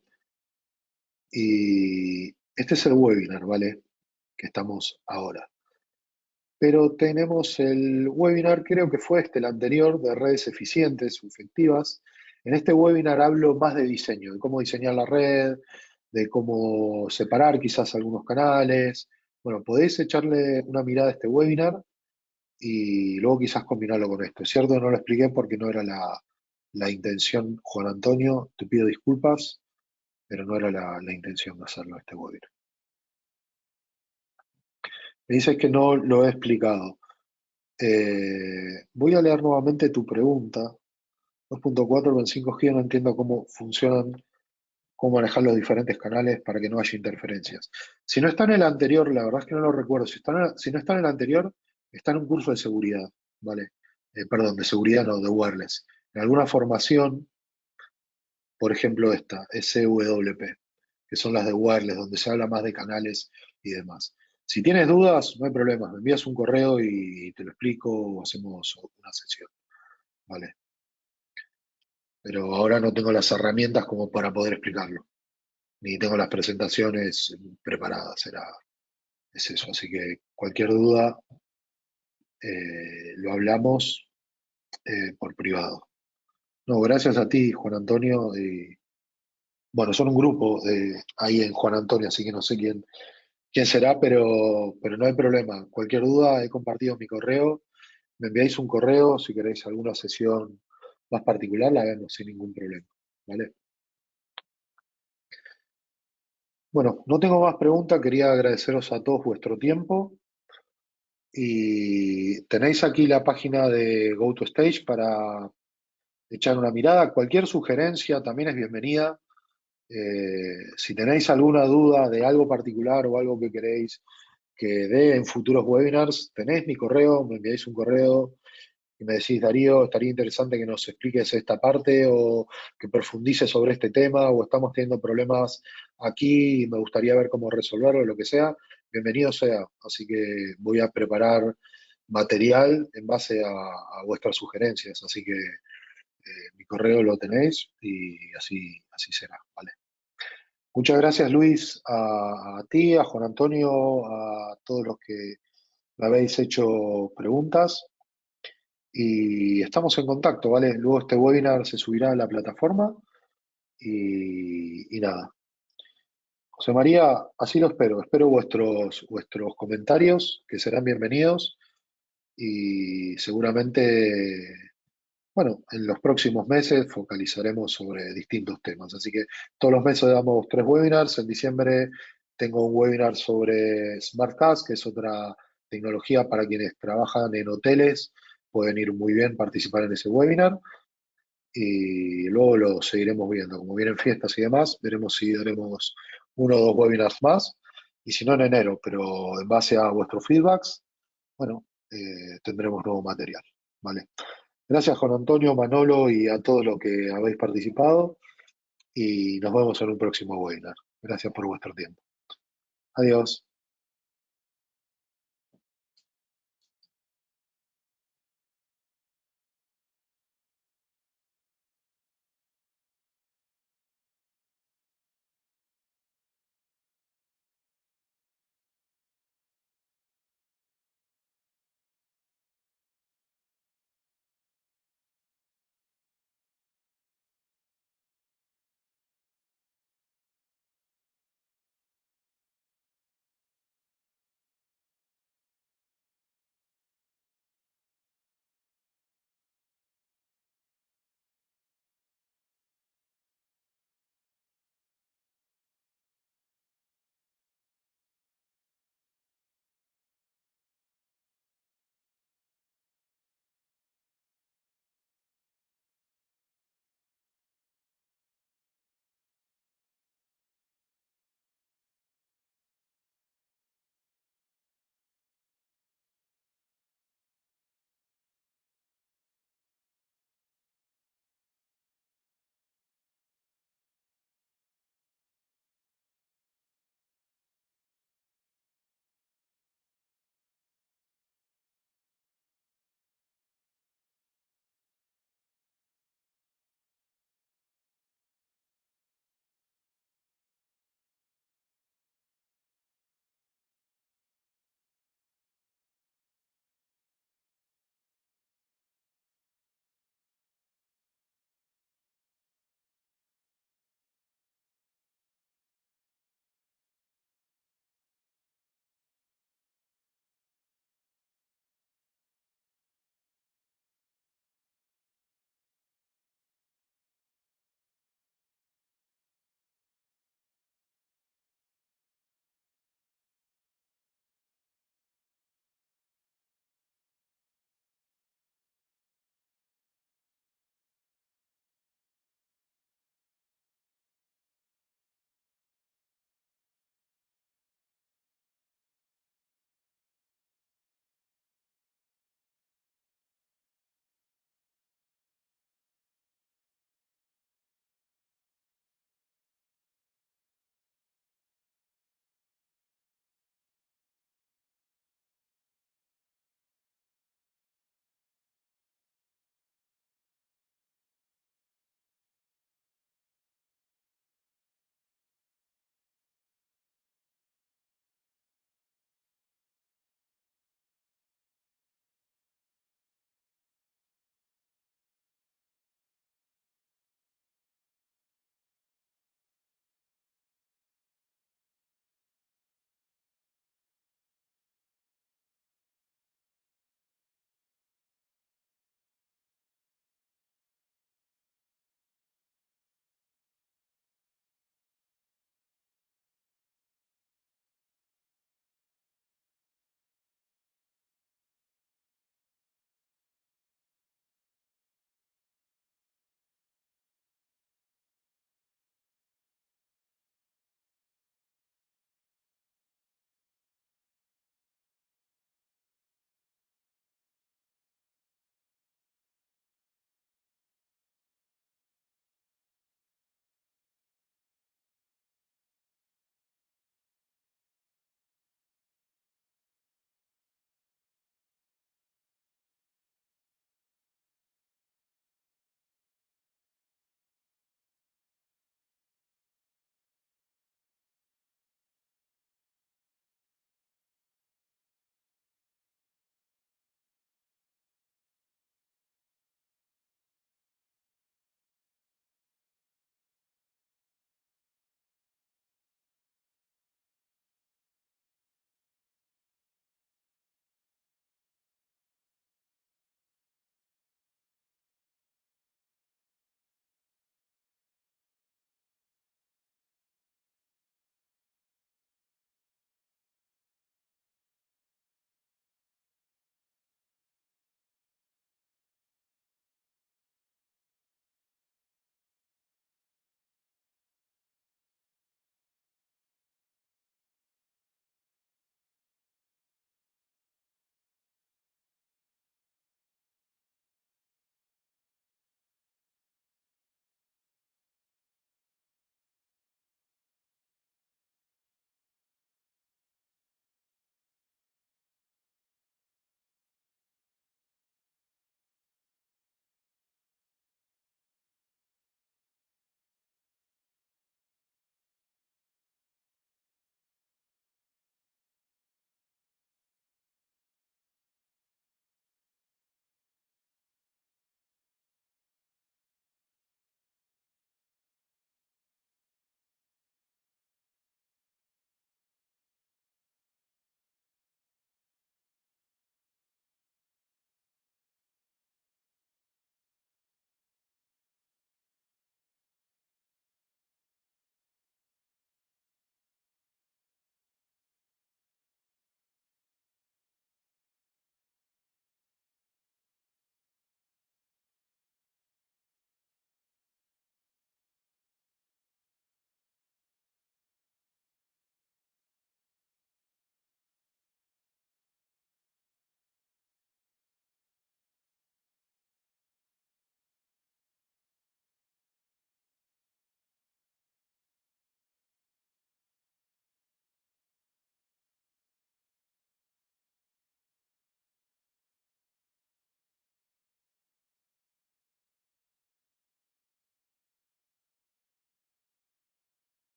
[SPEAKER 1] y este es el webinar, ¿vale? Que estamos ahora. Pero tenemos el webinar, creo que fue el anterior, de redes eficientes o efectivas. En este webinar hablo más de diseño, de cómo diseñar la red, de cómo separar quizás algunos canales. Bueno, podéis echarle una mirada a este webinar y luego quizás combinarlo con esto. Es cierto que no lo expliqué porque no era la intención, Juan Antonio, te pido disculpas, pero no era la intención de hacerlo este webinar. Me dices que no lo he explicado. Voy a leer nuevamente tu pregunta. 2.4 en 5G no entiendo cómo funcionan, cómo manejar los diferentes canales para que no haya interferencias. Si no está en el anterior, la verdad es que no lo recuerdo. Si no está en el anterior, está en un curso de seguridad, ¿vale? Perdón, de seguridad no, de wireless. En alguna formación, por ejemplo esta, SWP, que son las de wireless, donde se habla más de canales y demás. Si tienes dudas, no hay problema, me envías un correo y te lo explico o hacemos una sesión, ¿vale? Pero ahora no tengo las herramientas como para poder explicarlo, ni tengo las presentaciones preparadas, es eso. Así que cualquier duda lo hablamos por privado. No, gracias a ti, Juan Antonio. Bueno, son un grupo ahí en Juan Antonio, así que no sé quién será, pero no hay problema. Cualquier duda, he compartido mi correo. Me enviáis un correo si queréis alguna sesión más particular, la vemos sin ningún problema. ¿Vale? Bueno, no tengo más preguntas, quería agradeceros a todos vuestro tiempo y tenéis aquí la página de GoToStage para echar una mirada. Cualquier sugerencia también es bienvenida. Si tenéis alguna duda de algo particular o algo que queréis que dé en futuros webinars, tenéis mi correo, me enviáis un correo y me decís, Darío, estaría interesante que nos expliques esta parte o que profundices sobre este tema o estamos teniendo problemas aquí y me gustaría ver cómo resolverlo, lo que sea, bienvenido sea. Así que voy a preparar material en base a vuestras sugerencias. Así que mi correo lo tenéis y así será, ¿vale? Muchas gracias, Luis, a ti, a Juan Antonio, a todos los que me habéis hecho preguntas y estamos en contacto, ¿vale? Luego este webinar se subirá a la plataforma y nada. José María, así lo espero. Espero vuestros comentarios, que serán bienvenidos y seguramente Bueno, en los próximos meses focalizaremos sobre distintos temas, así que todos los meses damos 3 webinars. En diciembre tengo un webinar sobre Smart Task, que es otra tecnología para quienes trabajan en hoteles, pueden ir muy bien participar en ese webinar y luego lo seguiremos viendo. Como vienen fiestas y demás, veremos si daremos 1 o 2 webinars más y si no en enero, pero en base a vuestros feedbacks, bueno, tendremos nuevo material, ¿vale? Gracias Juan Antonio, Manolo y a todos los que habéis participado y nos vemos en un próximo webinar. Gracias por vuestro tiempo. Adiós.